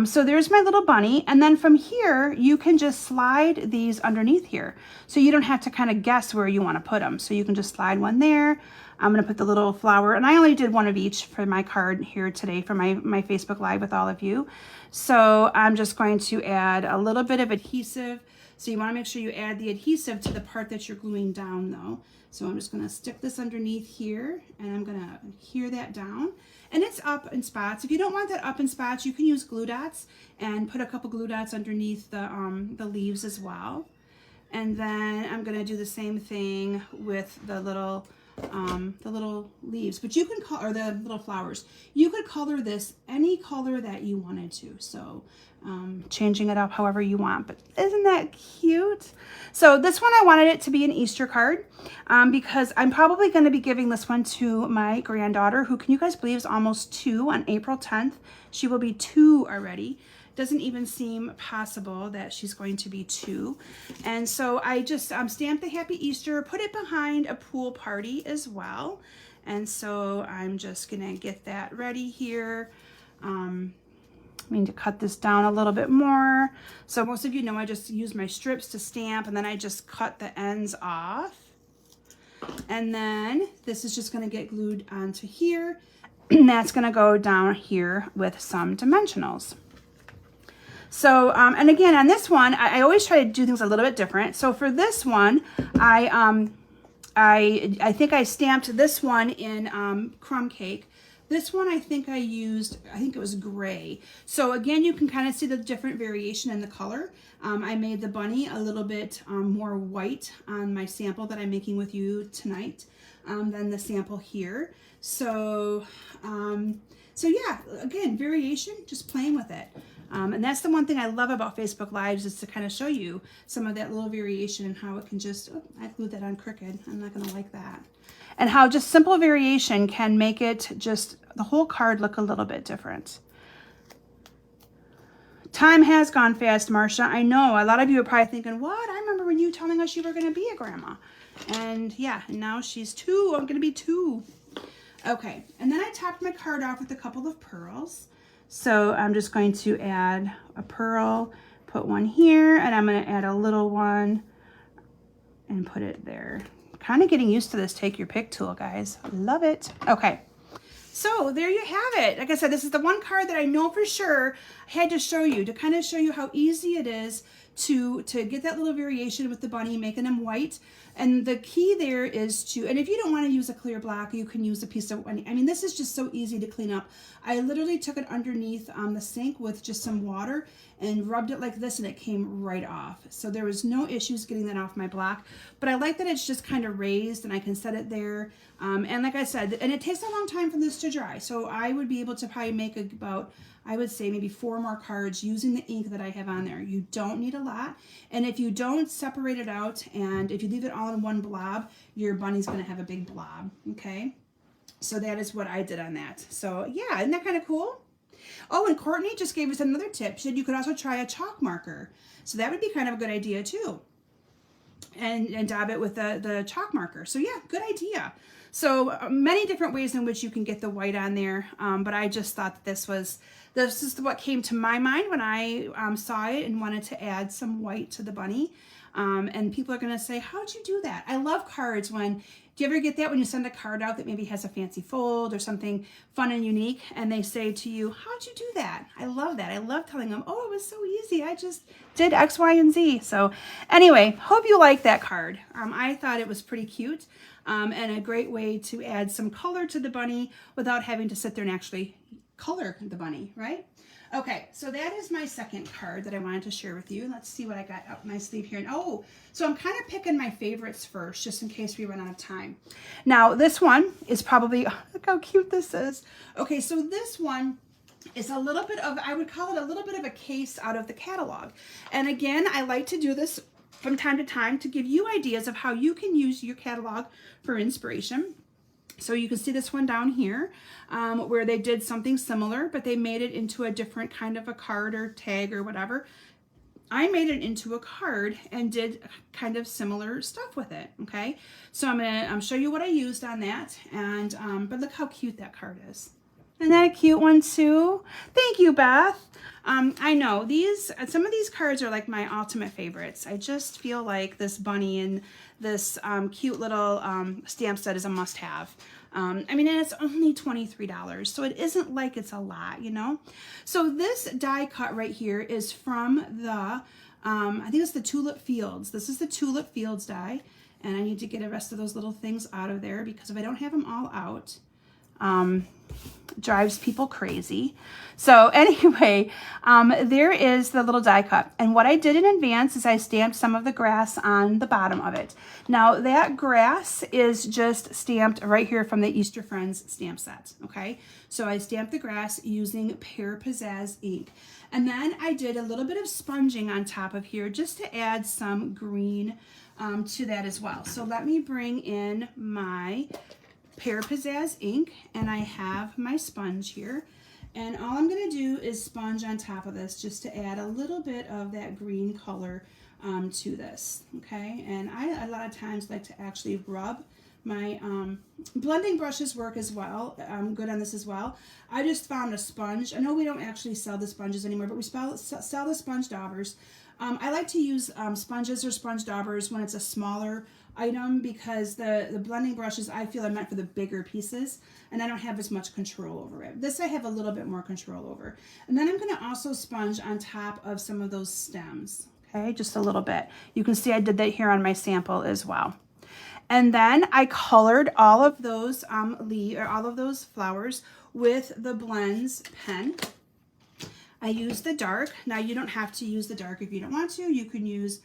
So there's my little bunny. And then from here, you can just slide these underneath here. So you don't have to kind of guess where you want to put them. So you can just slide one there. I'm going to put the little flower, and I only did one of each for my card here today for my Facebook Live with all of you. So I'm just going to add a little bit of adhesive. So you want to make sure you add the adhesive to the part that you're gluing down though. So I'm just going to stick this underneath here, and I'm going to adhere that down. And it's up in spots. If you don't want that up in spots, you can use glue dots and put a couple glue dots underneath the leaves as well. And then I'm going to do the same thing with the little leaves, but you can color, or the little flowers. You could color this any color that you wanted to. So changing it up however you want, but isn't that cute? So this one, I wanted it to be an Easter card because I'm probably going to be giving this one to my granddaughter, who, can you guys believe, is almost 2 on April 10th. She will be 2 already. Doesn't even seem possible that she's going to be 2. And so I just stamped the Happy Easter, put it behind a pool party as well. And so I'm just gonna get that ready here. I need to cut this down a little bit more. So most of you know I just use my strips to stamp, and then I just cut the ends off. And then this is just gonna get glued onto here. And that's gonna go down here with some dimensionals. So, and again, on this one, I always try to do things a little bit different. So for this one, I think I stamped this one in crumb cake. This one, I think it was gray. So again, you can kind of see the different variation in the color. I made the bunny a little bit more white on my sample that I'm making with you tonight than the sample here. So, so yeah, again, variation, just playing with it. And that's the one thing I love about Facebook Lives, is to kind of show you some of that little variation and how it can just, oh, I glued that on crooked. I'm not going to like that. And how just simple variation can make it just the whole card look a little bit different. Time has gone fast, Marsha. I know a lot of you are probably thinking, what? I remember when you telling us you were going to be a grandma. And yeah, and now she's 2. I'm going to be 2. Okay. And then I topped my card off with a couple of pearls. So I'm just going to add a pearl, put one here, and I'm going to add a little one and put it there. Kind of getting used to this take your pick tool, guys. Love it. Okay. So there you have it. Like I said, this is the one card that I know for sure I had to show you, to kind of show you how easy it is to get that little variation with the bunny, making them white. And the key there is to, and if you don't want to use a clear block, you can use a piece of, I mean, this is just so easy to clean up. I literally took it underneath the sink with just some water and rubbed it like this, and it came right off. So there was no issues getting that off my block. But I like that it's just kind of raised, and I can set it there. And like I said, and it takes a long time for this to dry. So I would be able to probably make about I would say maybe 4 more cards using the ink that I have on there. You don't need a lot. And if you don't separate it out and if you leave it all in one blob, your bunny's going to have a big blob, okay? So that is what I did on that. So yeah, isn't that kind of cool? Oh, and Courtney just gave us another tip. She said you could also try a chalk marker. So that would be kind of a good idea too. And dab it with the chalk marker. So yeah, good idea. So many different ways in which you can get the white on there. But I just thought that this is what came to my mind when I saw it and wanted to add some white to the bunny. And people are going to say, how'd you do that? I love cards when, do you ever get that when you send a card out that maybe has a fancy fold or something fun and unique and they say to you, how'd you do that? I love that. I love telling them, oh, it was so easy. I just did X, Y, and Z. So anyway, hope you like that card. I thought it was pretty cute and a great way to add some color to the bunny without having to sit there and actually color the bunny, right? Okay, so that is my second card that I wanted to share with you. Let's see what I got up my sleeve here. And oh, so I'm kind of picking my favorites first, just in case we run out of time. Now, this one is probably, oh, look how cute this is. Okay, so this one is a little bit of, I would call it a little bit of a case out of the catalog. And again, I like to do this from time to time to give you ideas of how you can use your catalog for inspiration. So you can see this one down here where they did something similar, but they made it into a different kind of a card or tag or whatever. I made it into a card and did kind of similar stuff with it, okay? So I'm gonna show you what I used on that, and but look how cute that card is. Isn't that a cute one too? Thank you, Beth. I know some of these cards are like my ultimate favorites. I just feel like this bunny and this cute little stamp set is a must-have. I mean, and it's only $23, so it isn't like it's a lot, you know? So this die cut right here is from the, I think it's the Tulip Fields. This is the Tulip Fields die, and I need to get the rest of those little things out of there because if I don't have them all out, drives people crazy. So anyway, there is the little die cut. And what I did in advance is I stamped some of the grass on the bottom of it. Now that grass is just stamped right here from the Easter Friends stamp set. Okay. So I stamped the grass using Pear Pizzazz ink. And then I did a little bit of sponging on top of here just to add some green to that as well. So let me bring in my Pear Pizzazz ink, and I have my sponge here, and all I'm going to do is sponge on top of this just to add a little bit of that green color to this, okay? And I a lot of times like to actually rub my blending brushes work as well. I'm good on this as well. I just found a sponge. I know we don't actually sell the sponges anymore, but we sell the sponge daubers. I like to use sponges or sponge daubers when it's a smaller item because the blending brushes I feel are meant for the bigger pieces and I don't have as much control over it. This I have a little bit more control over. And then I'm going to also sponge on top of some of those stems, okay, just a little bit. You can see I did that here on my sample as well. And then I colored all of those all of those flowers with the Blends pen. I used the dark. Now you don't have to use the dark if you don't want to. You can use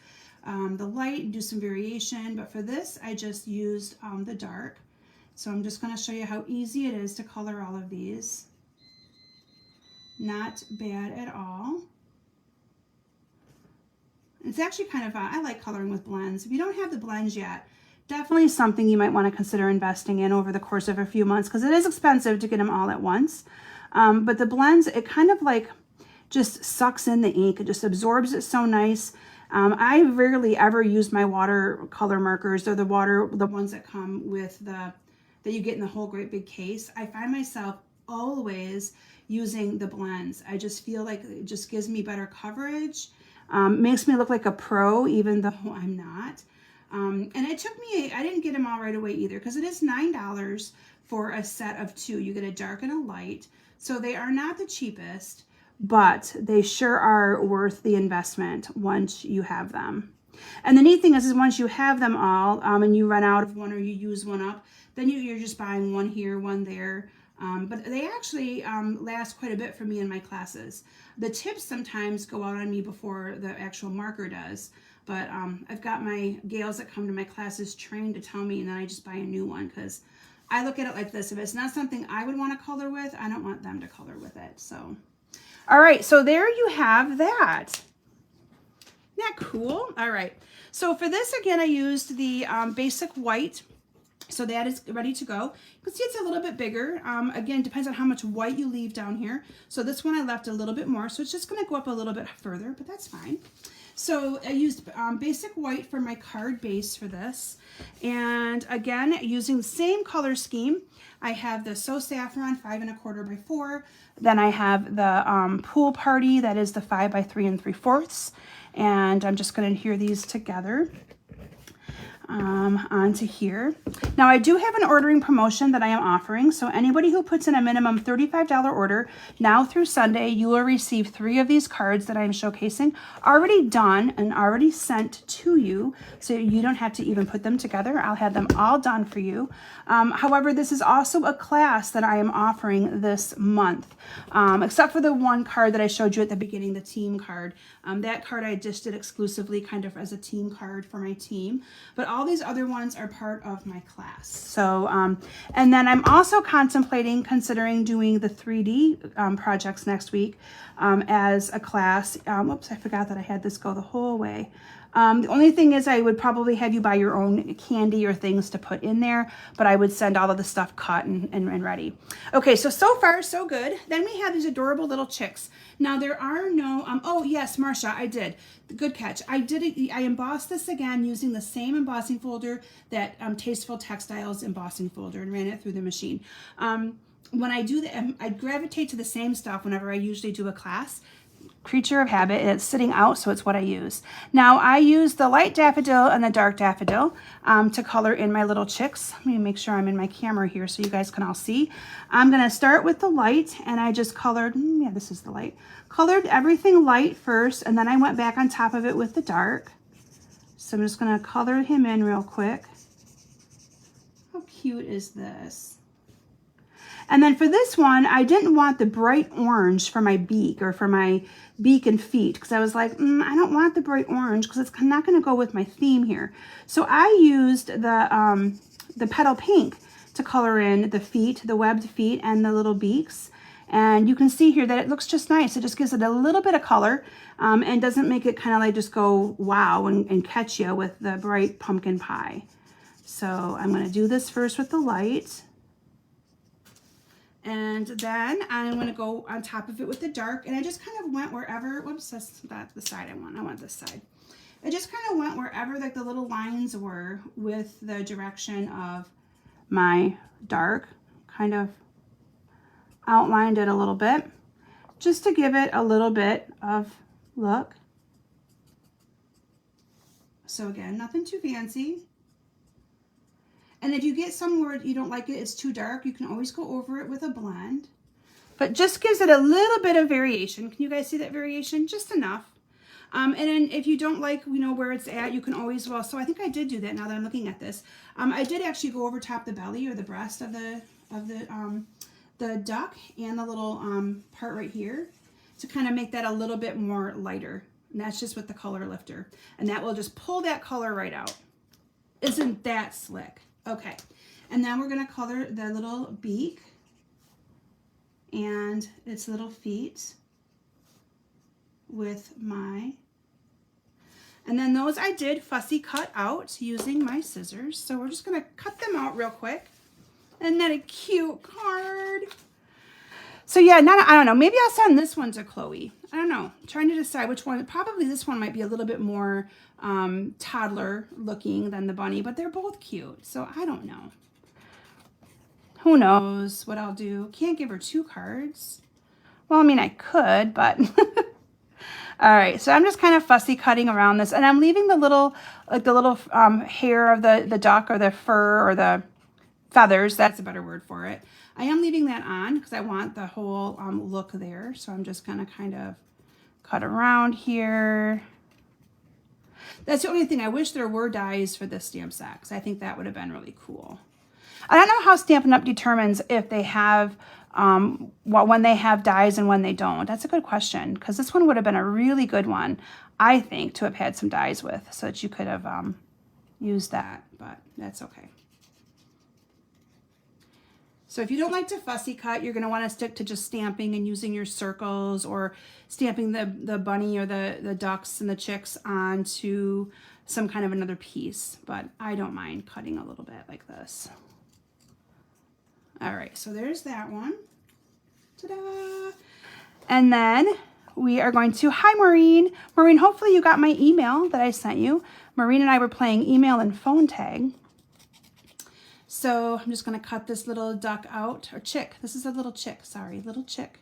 the light and do some variation, but for this I just used the dark. So I'm just going to show you how easy it is to color all of these. Not bad at all. It's actually kind of I like coloring with blends. If you don't have the blends yet, definitely something you might want to consider investing in over the course of a few months because it is expensive to get them all at once. But the blends, it kind of like just sucks in the ink. It just absorbs it so nice. I rarely ever use my watercolor markers. They're the ones that come with that you get in the whole great big case. I find myself always using the blends. I just feel like it just gives me better coverage. Makes me look like a pro even though I'm not. And it took me, I didn't get them all right away either because it is $9 for a set of 2. You get a dark and a light. So they are not the cheapest, but they sure are worth the investment once you have them. And the neat thing is once you have them all and you run out of one or you use one up, then you're just buying one here, one there. But they actually last quite a bit for me in my classes. The tips sometimes go out on me before the actual marker does. But I've got my gals that come to my classes trained to tell me, and then I just buy a new one because I look at it like this. If it's not something I would want to color with, I don't want them to color with it. So, All right, so there you have that. Isn't that cool? All right, so for this, again, I used the basic white. So that is ready to go. You can see it's a little bit bigger. Again, depends on how much white you leave down here. So this one I left a little bit more. So it's just gonna go up a little bit further, but that's fine. So I used basic white for my card base for this. And again, using the same color scheme, I have the So Saffron 5 1/4 by 4. Then I have the Pool Party, that is the 5 by 3 3/4. And I'm just gonna adhere these together onto here. Now I do have an ordering promotion that I am offering, so anybody who puts in a minimum $35 order now through Sunday, you will receive 3 of these cards that I'm showcasing already done and already sent to you, so you don't have to even put them together. I'll have them all done for you. However, this is also a class that I am offering this month, except for the one card that I showed you at the beginning, the team card. That card I just did exclusively kind of as a team card for my team, but all these other ones are part of my class. So, and then I'm also considering doing the 3D projects next week as a class. Oops, I forgot that I had this go the whole way. The only thing is I would probably have you buy your own candy or things to put in there, but I would send all of the stuff cut and ready. Okay, so far so good. Then we have these adorable little chicks. Now there are no, oh yes, Marsha, I did. Good catch. I embossed this again using the same embossing folder that Tasteful Textiles embossing folder and ran it through the machine. When I do that, I gravitate to the same stuff whenever I usually do a class. Creature of habit, and it's sitting out, so it's what I use. Now I use the light daffodil and the dark daffodil to color in my little chicks. Let me make sure I'm in my camera here so you guys can all see. I'm gonna start with the light, and I just colored, yeah, this is the light. Colored everything light first, and then I went back on top of it with the dark. So I'm just gonna color him in real quick. How cute is this? And then for this one, I didn't want the bright orange for my beak or for my beak and feet, because I was like, I don't want the bright orange because it's not going to go with my theme here. So I used the petal pink to color in the feet, the webbed feet, and the little beaks. And you can see here that it looks just nice. It just gives it a little bit of color and doesn't make it kind of like just go wow and catch you with the bright pumpkin pie. So I'm going to do this first with the light. And then I'm going to go on top of it with the dark. And I just kind of went wherever, whoops, that's not the side I want this side. I just kind of went wherever like the little lines were with the direction of my dark. Kind of outlined it a little bit, just to give it a little bit of look. So again, nothing too fancy. And if you get somewhere you don't like it, it's too dark, you can always go over it with a blend. But just gives it a little bit of variation. Can you guys see that variation? Just enough. And then if you don't like, where it's at, you can always, well, so I think I did do that now that I'm looking at this. I did actually go over top the belly or the breast of the duck and the little part right here to kind of make that a little bit more lighter. And that's just with the color lifter. And that will just pull that color right out. Isn't that slick? Okay, and then we're gonna color the little beak and its little feet with my, and then those I did fussy cut out using my scissors. So we're just gonna cut them out real quick. Isn't that a cute card? So yeah, I don't know, maybe I'll send this one to Chloe. I don't know, I'm trying to decide which one. Probably this one might be a little bit more toddler looking than the bunny, but they're both cute. So I don't know. Who knows what I'll do. Can't give her 2 cards. Well, I mean, I could, but all right. So I'm just kind of fussy cutting around this, and I'm leaving the little, hair of the duck or the fur or the feathers. That's a better word for it. I am leaving that on because I want the whole look there. So I'm just going to kind of cut around here. That's the only thing. I wish there were dies for this stamp set because I think that would have been really cool. I don't know how Stampin' Up! Determines if they have, when they have dies and when they don't. That's a good question because this one would have been a really good one, I think, to have had some dies with so that you could have used that, but that's okay. So if you don't like to fussy cut, you're going to want to stick to just stamping and using your circles or stamping the bunny or the ducks and the chicks onto some kind of another piece. But I don't mind cutting a little bit like this. All right, so there's that one. Ta-da! And then we are going to, hi Maureen. Maureen, hopefully you got my email that I sent you. Maureen and I were playing email and phone tag. So I'm just going to cut this little duck out, or chick. This is a little chick, sorry, little chick.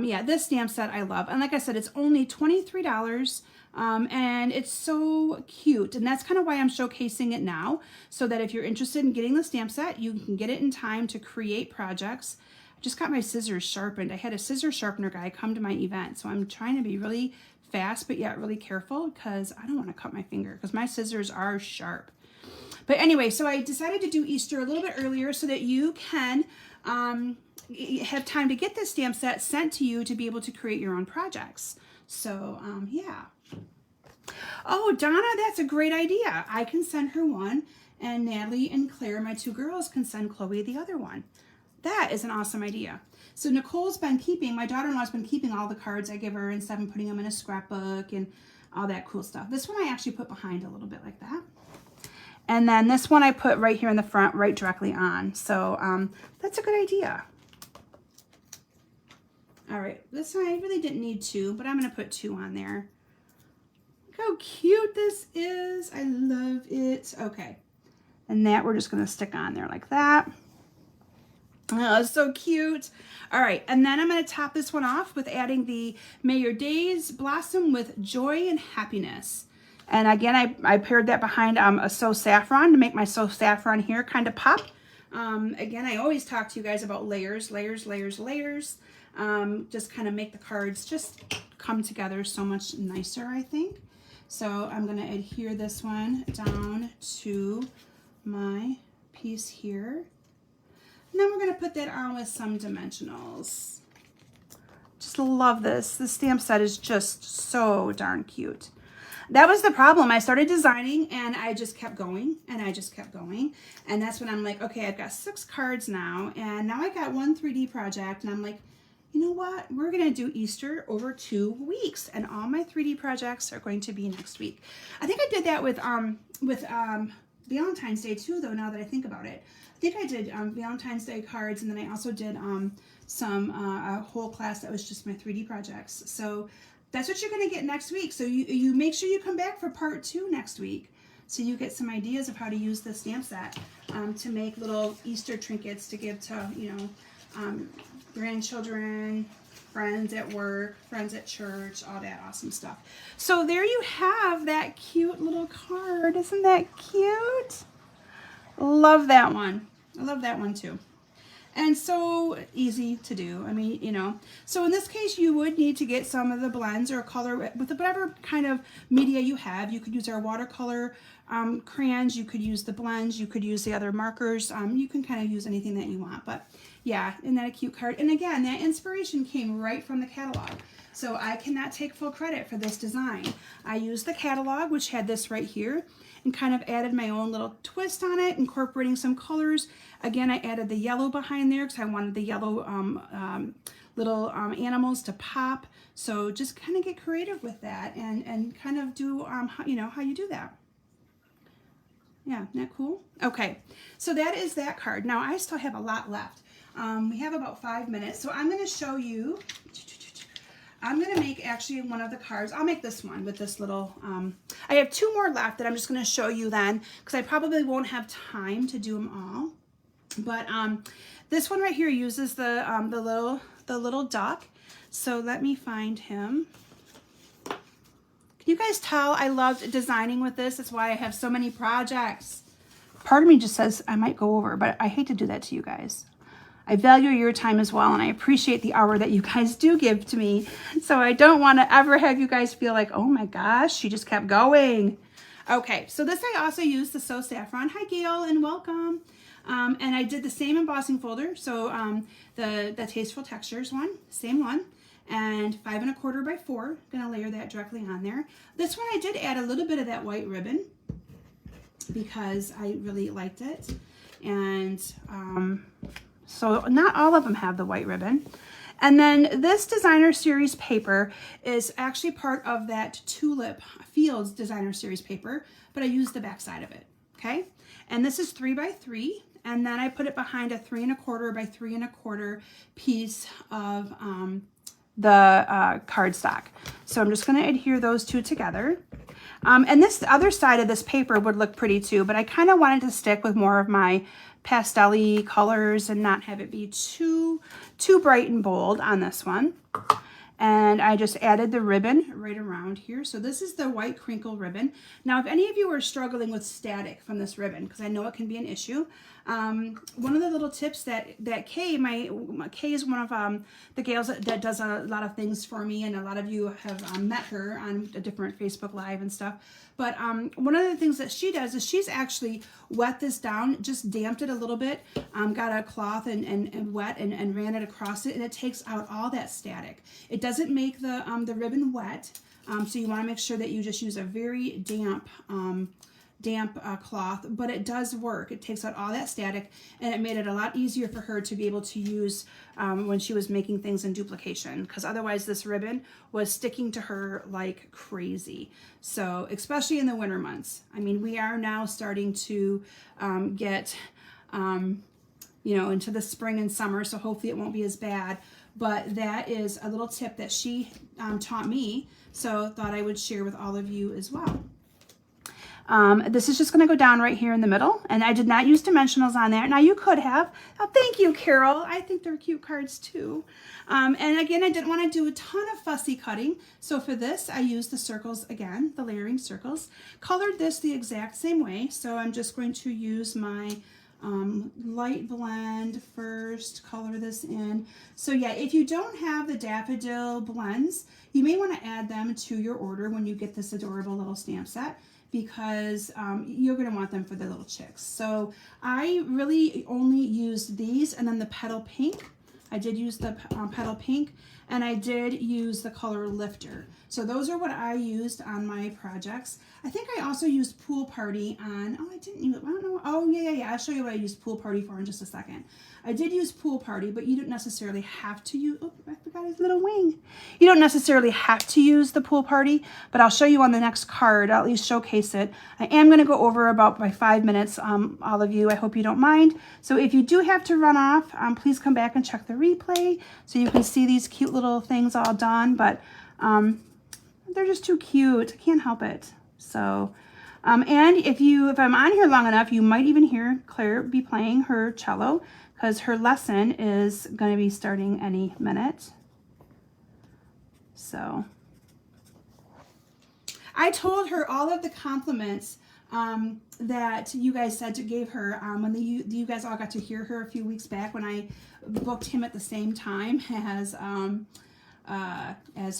Yeah, this stamp set I love. And like I said, it's only $23. And it's so cute. And that's kind of why I'm showcasing it now, so that if you're interested in getting the stamp set, you can get it in time to create projects. I just got my scissors sharpened. I had a scissor sharpener guy come to my event. So I'm trying to be really fast, but yet really careful because I don't want to cut my finger because my scissors are sharp. But anyway, so I decided to do Easter a little bit earlier so that you can have time to get this stamp set sent to you to be able to create your own projects. So yeah. Oh, Donna, that's a great idea. I can send her one, and Natalie and Claire, my two girls, can send Chloe the other one. That is an awesome idea. So Nicole's been keeping, my daughter-in-law's been keeping all the cards I give her instead of putting them in a scrapbook and all that cool stuff. This one I actually put behind a little bit like that. And then this one I put right here in the front, right directly on. So that's a good idea. All right, this one I really didn't need two, but I'm gonna put two on there. Look how cute this is. I love it. Okay, and that we're just gonna stick on there like that. Oh, it's so cute. All right, and then I'm gonna top this one off with adding the May Your Days blossom with joy and happiness. And again, I paired that behind a So Saffron to make my So Saffron here kind of pop. Again, I always talk to you guys about layers, layers, layers, layers. Just kind of make the cards just come together so much nicer, I think. So I'm going to adhere this one down to my piece here. And then we're going to put that on with some dimensionals. Just love this. This stamp set is just so darn cute. That was the problem. I started designing and I just kept going and I just kept going. And that's when I'm like, okay, I've got 6 cards now. And now I got one 3D project. And I'm like, you know what? We're going to do Easter over 2 weeks. And all my 3D projects are going to be next week. I think I did that with Valentine's Day too, though, now that I think about it. I think I did Valentine's Day cards. And then I also did a whole class that was just my 3D projects. So that's what you're going to get next week. So you make sure you come back for part 2 next week, so you get some ideas of how to use the stamp set to make little Easter trinkets to give to, you know, grandchildren, friends at work, friends at church, all that awesome stuff. So there you have that cute little card. Isn't that cute? Love that one. I love that one too. And so easy to do. I mean, you know, so in this case, you would need to get some of the blends or color with whatever kind of media you have. You could use our watercolor crayons. You could use the blends. You could use the other markers. You can kind of use anything that you want. But yeah, isn't that a cute card? And again, that inspiration came right from the catalog. So I cannot take full credit for this design. I used the catalog, which had this right here, and kind of added my own little twist on it, incorporating some colors. Again, I added the yellow behind there because I wanted the yellow little animals to pop. So just kind of get creative with that and kind of do, you know, how you do that. Yeah, isn't that cool? Okay, so that is that card. Now, I still have a lot left. We have about 5 minutes, so I'm going to show you. I'm going to make actually one of the cards. I'll make this one with this little, I have 2 more left that I'm just going to show you then, because I probably won't have time to do them all. But this one right here uses the little duck. So let me find him. Can you guys tell I loved designing with this? That's why I have so many projects. Part of me just says I might go over, but I hate to do that to you guys. I value your time as well, and I appreciate the hour that you guys do give to me. So I don't want to ever have you guys feel like, oh my gosh, she just kept going. Okay, so this I also used the So Saffron. Hi, Gail, and welcome. And I did the same embossing folder. So the Tasteful Textures one, same one, and 5 1/4 by 4. Gonna layer that directly on there. This one I did add a little bit of that white ribbon because I really liked it. And So not all of them have the white ribbon. And then this designer series paper is actually part of that Tulip Fields designer series paper, but I used the back side of it, okay? And this is 3 by 3, and then I put it behind a 3 1/4 by 3 1/4 piece of the cardstock. So I'm just gonna adhere those two together. And this other side of this paper would look pretty too, but I kind of wanted to stick with more of my pastel-y colors and not have it be too bright and bold on this one. And I just added the ribbon right around here. So this is the white crinkle ribbon. Now, if any of you are struggling with static from this ribbon, because I know it can be an issue, one of the little tips that Kay is one of the gals that does a lot of things for me, and a lot of you have met her on a different Facebook Live and stuff. But one of the things that she does is she's actually wet this down, just damped it a little bit, got a cloth and wet and ran it across it, and it takes out all that static. It doesn't make the ribbon wet, so you want to make sure that you just use a very damp cloth, but it does work. It takes out all that static, and it made it a lot easier for her to be able to use when she was making things in duplication, because otherwise this ribbon was sticking to her like crazy. So especially in the winter months. I mean, we are now starting to get you know, into the spring and summer, so hopefully it won't be as bad. But that is a little tip that she taught me, so thought I would share with all of you as well. This is just going to go down right here in the middle, and I did not use dimensionals on there. Now you could have. Oh, thank you, Carol. I think they're cute cards too. And again, I didn't want to do a ton of fussy cutting, so for this I used the circles again, the layering circles. Colored this the exact same way, so I'm just going to use my light blend first, color this in. So yeah, if you don't have the daffodil blends, you may want to add them to your order when you get this adorable little stamp set, because you're going to want them for the little chicks. So I really only used these, and then the petal pink. I did use the petal pink, and I did use the color Lifter. So those are what I used on my projects. I think I also used Pool Party on, oh, I didn't use, I don't know, oh yeah, I'll show you what I used Pool Party for in just a second. I did use Pool Party, but you don't necessarily have to use, oh, I forgot his little wing. You don't necessarily have to use the Pool Party, but I'll show you on the next card. I'll at least showcase it. I am going to go over about by 5 minutes, all of you. I hope you don't mind. So if you do have to run off, please come back and check the replay so you can see these cute little things all done. But they're just too cute. I can't help it. So, and if I'm on here long enough, you might even hear Claire be playing her cello, because her lesson is going to be starting any minute. So I told her all of the compliments that you guys said to gave her when you guys all got to hear her a few weeks back when I booked him at the same time as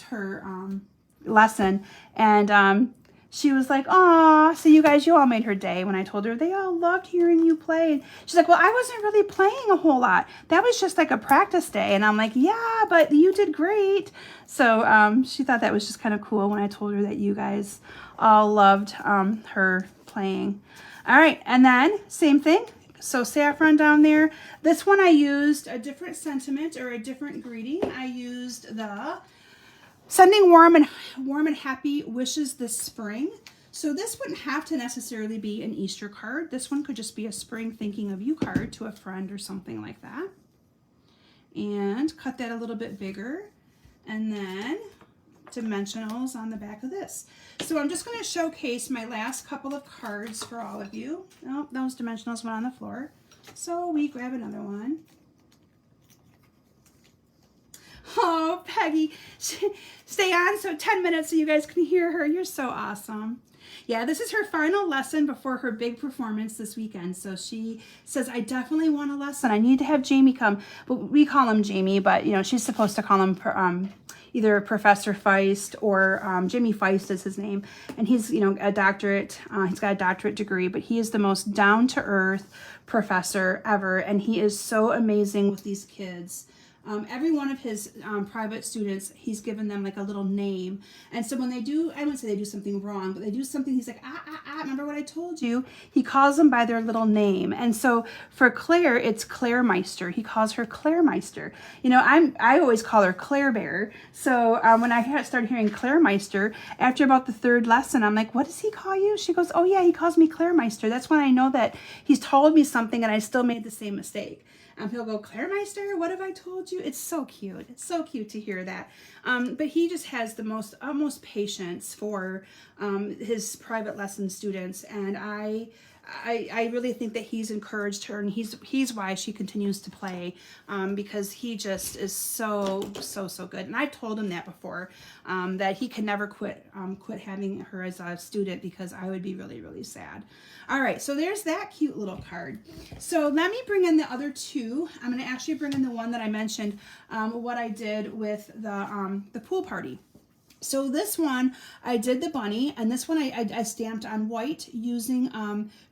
her lesson, and she was like, "Aw, so you guys, you all made her day." When I told her they all loved hearing you play, and she's like, "Well, I wasn't really playing a whole lot. That was just like a practice day." And I'm like, "Yeah, but you did great." So she thought that was just kind of cool when I told her that you guys all loved her playing. All right, and then same thing. So saffron down there. This one I used a different sentiment or a different greeting. I used the Sending warm and happy wishes this spring. So this wouldn't have to necessarily be an Easter card. This one could just be a spring thinking of you card to a friend or something like that. And cut that a little bit bigger. And then dimensionals on the back of this. So I'm just going to showcase my last couple of cards for all of you. Oh, those dimensionals went on the floor. So we grab another one. Oh, Peggy, stay on so 10 minutes so you guys can hear her. You're so awesome. Yeah, this is her final lesson before her big performance this weekend. So she says, I definitely want a lesson. I need to have Jamie come. But we call him Jamie, but you know, she's supposed to call him either Professor Feist or Jimmy Feist is his name. And he's, you know, a doctorate. He's got a doctorate degree, but he is the most down-to-earth professor ever. And he is so amazing with these kids. every one of his private students, he's given them like a little name. And so when they do, I wouldn't say they do something wrong, but they do something, he's like, remember what I told you? He calls them by their little name. And so for Claire, it's Claire Meister. He calls her Claire Meister. You know, I always call her Claire Bear. So when I started hearing Claire Meister, after about the third lesson, I'm like, what does he call you? She goes, oh yeah, he calls me Claire Meister. That's when I know that he's told me something and I still made the same mistake. He'll go, Claire Meister, what have I told you? It's so cute. It's so cute to hear that. But he just has the utmost patience for his private lesson students. And I really think that he's encouraged her, and he's why she continues to play, because he just is so good. And I've told him that before, that he can never quit having her as a student, because I would be really sad. All right, so there's that cute little card. So let me bring in the other two. I'm going to actually bring in the one that I mentioned, what I did with the pool party. So this one, I did the bunny, and this one I stamped on white using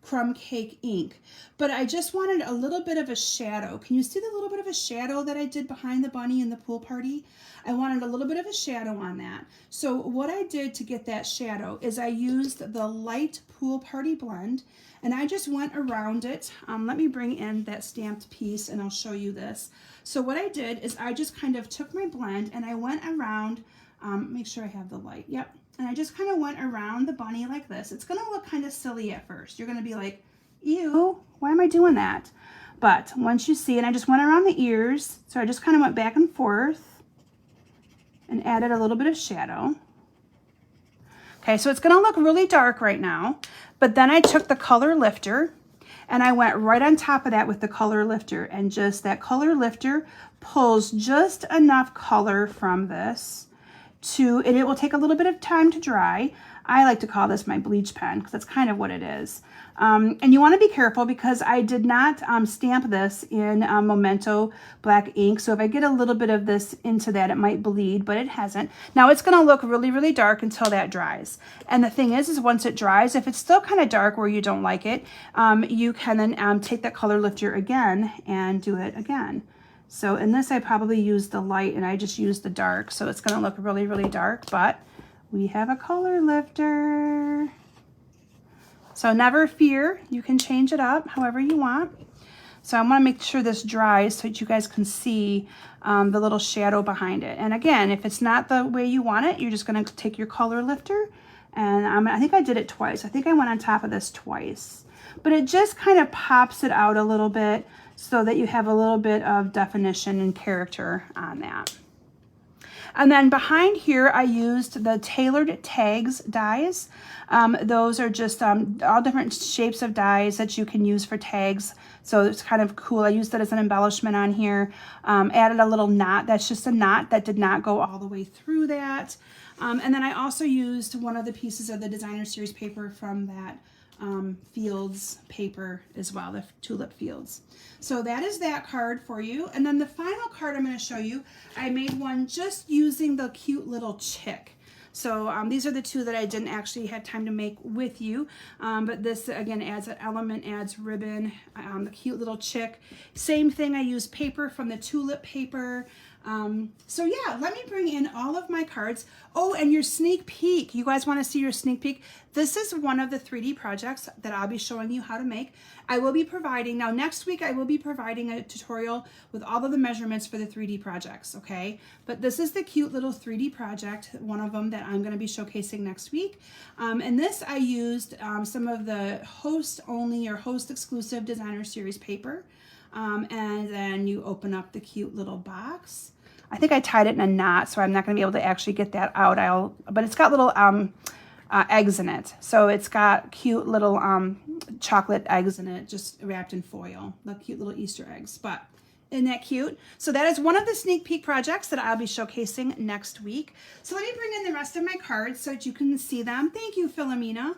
crumb cake ink. But I just wanted a little bit of a shadow. Can you see the little bit of a shadow that I did behind the bunny in the pool party? I wanted a little bit of a shadow on that. So what I did to get that shadow is I used the light pool party blend, and I just went around it. Let me bring in that stamped piece and I'll show you this. So what I did is I just kind of took my blend and I went around, make sure I have the light, yep. And I just kind of went around the bunny like this. It's gonna look kind of silly at first. You're gonna be like, ew, why am I doing that? But once you see, and I just went around the ears, so I just kind of went back and forth and added a little bit of shadow. Okay, so it's gonna look really dark right now, but then I took the color lifter and I went right on top of that with the color lifter, and just that color lifter pulls just enough color from this and it will take a little bit of time to dry. I like to call this my bleach pen because that's kind of what it is. And you want to be careful because I did not stamp this in Memento black ink. So if I get a little bit of this into that, it might bleed, but it hasn't. Now it's going to look really dark until that dries. And the thing is once it dries, if it's still kind of dark where you don't like it, you can then take that color lifter again and do it again. So in this, I probably used the light and I just used the dark. So it's going to look really dark, but we have a color lifter. So never fear, you can change it up however you want. So I want to make sure this dries so that you guys can see the little shadow behind it. And again, if it's not the way you want it, you're just going to take your color lifter. And I think I did it twice. I think I went on top of this twice. But it just kind of pops it out a little bit so that you have a little bit of definition and character on that. And then behind here, I used the Tailored Tags dies. Those are just all different shapes of dies that you can use for tags. So it's kind of cool. I used that as an embellishment on here. Added a little knot. That's just a knot that did not go all the way through that. And then I also used one of the pieces of the designer series paper from that Fields paper as well, the Tulip Fields. So that is that card for you. And then the final card I'm going to show you, I made one just using the cute little chick. So these are the two that I didn't actually have time to make with you. But this, again, adds an element, adds ribbon, the cute little chick. Same thing, I used paper from the Tulip paper. So yeah, let me bring in all of my cards. Oh, and your sneak peek. You guys want to see your sneak peek? This is one of the 3D projects that I'll be showing you how to make. I will be providing, now next week I will be providing a tutorial with all of the measurements for the 3D projects, okay? But this is the cute little 3D project, one of them that I'm going to be showcasing next week. And this I used some of the host only or host exclusive designer series paper. And then you open up the cute little box. I think I tied it in a knot, so I'm not going to be able to actually get that out. But it's got little eggs in it. So it's got cute little chocolate eggs in it, just wrapped in foil. The cute little Easter eggs. But isn't that cute? So that is one of the sneak peek projects that I'll be showcasing next week. So let me bring in the rest of my cards so that you can see them. Thank you, Philomena.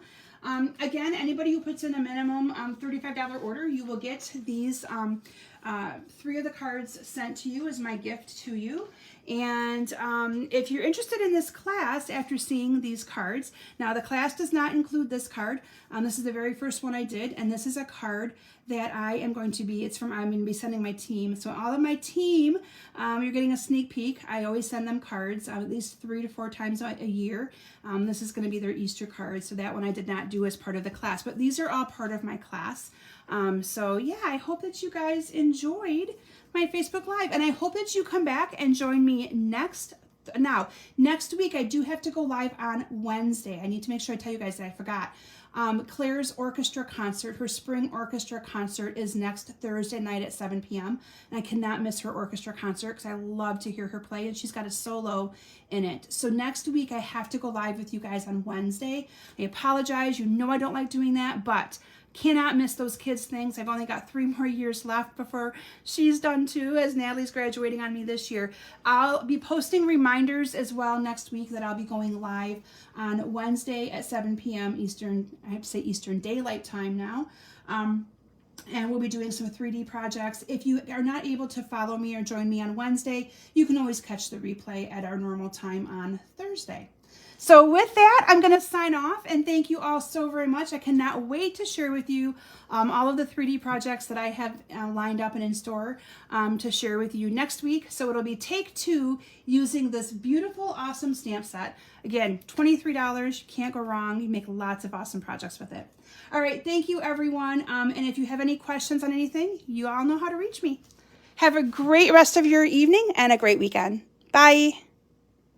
Again, anybody who puts in a minimum $35 order, you will get these 3 of the cards sent to you as my gift to you. And if you're interested in this class after seeing these cards, now the class does not include this card. This is the very first one I did, and this is a card that I am going to be, I'm going to be sending my team. So all of my team, you're getting a sneak peek. I always send them cards at least 3 to 4 times a year. This is going to be their Easter card. So that one I did not do as part of the class, but these are all part of my class. So yeah, I hope that you guys enjoyed my Facebook Live, and I hope that you come back and join me next week. I do have to go live on Wednesday. I need to make sure I tell you guys that I forgot. Claire's orchestra concert, her spring orchestra concert, is next Thursday night at 7 p.m. And I cannot miss her orchestra concert because I love to hear her play, and she's got a solo in it. So next week I have to go live with you guys on Wednesday. I apologize. You know I don't like doing that, but cannot miss those kids' things. I've only got 3 more years left before she's done too, as Natalie's graduating on me this year. I'll be posting reminders as well next week that I'll be going live on Wednesday at 7 p.m. Eastern, I have to say Eastern Daylight Time now. And we'll be doing some 3D projects. If you are not able to follow me or join me on Wednesday, you can always catch the replay at our normal time on Thursday. So with that, I'm going to sign off, and thank you all so very much. I cannot wait to share with you all of the 3D projects that I have lined up and in store to share with you next week. So it'll be take 2 using this beautiful, awesome stamp set. Again, $23. You can't go wrong. You make lots of awesome projects with it. All right, thank you, everyone. And if you have any questions on anything, you all know how to reach me. Have a great rest of your evening and a great weekend. Bye.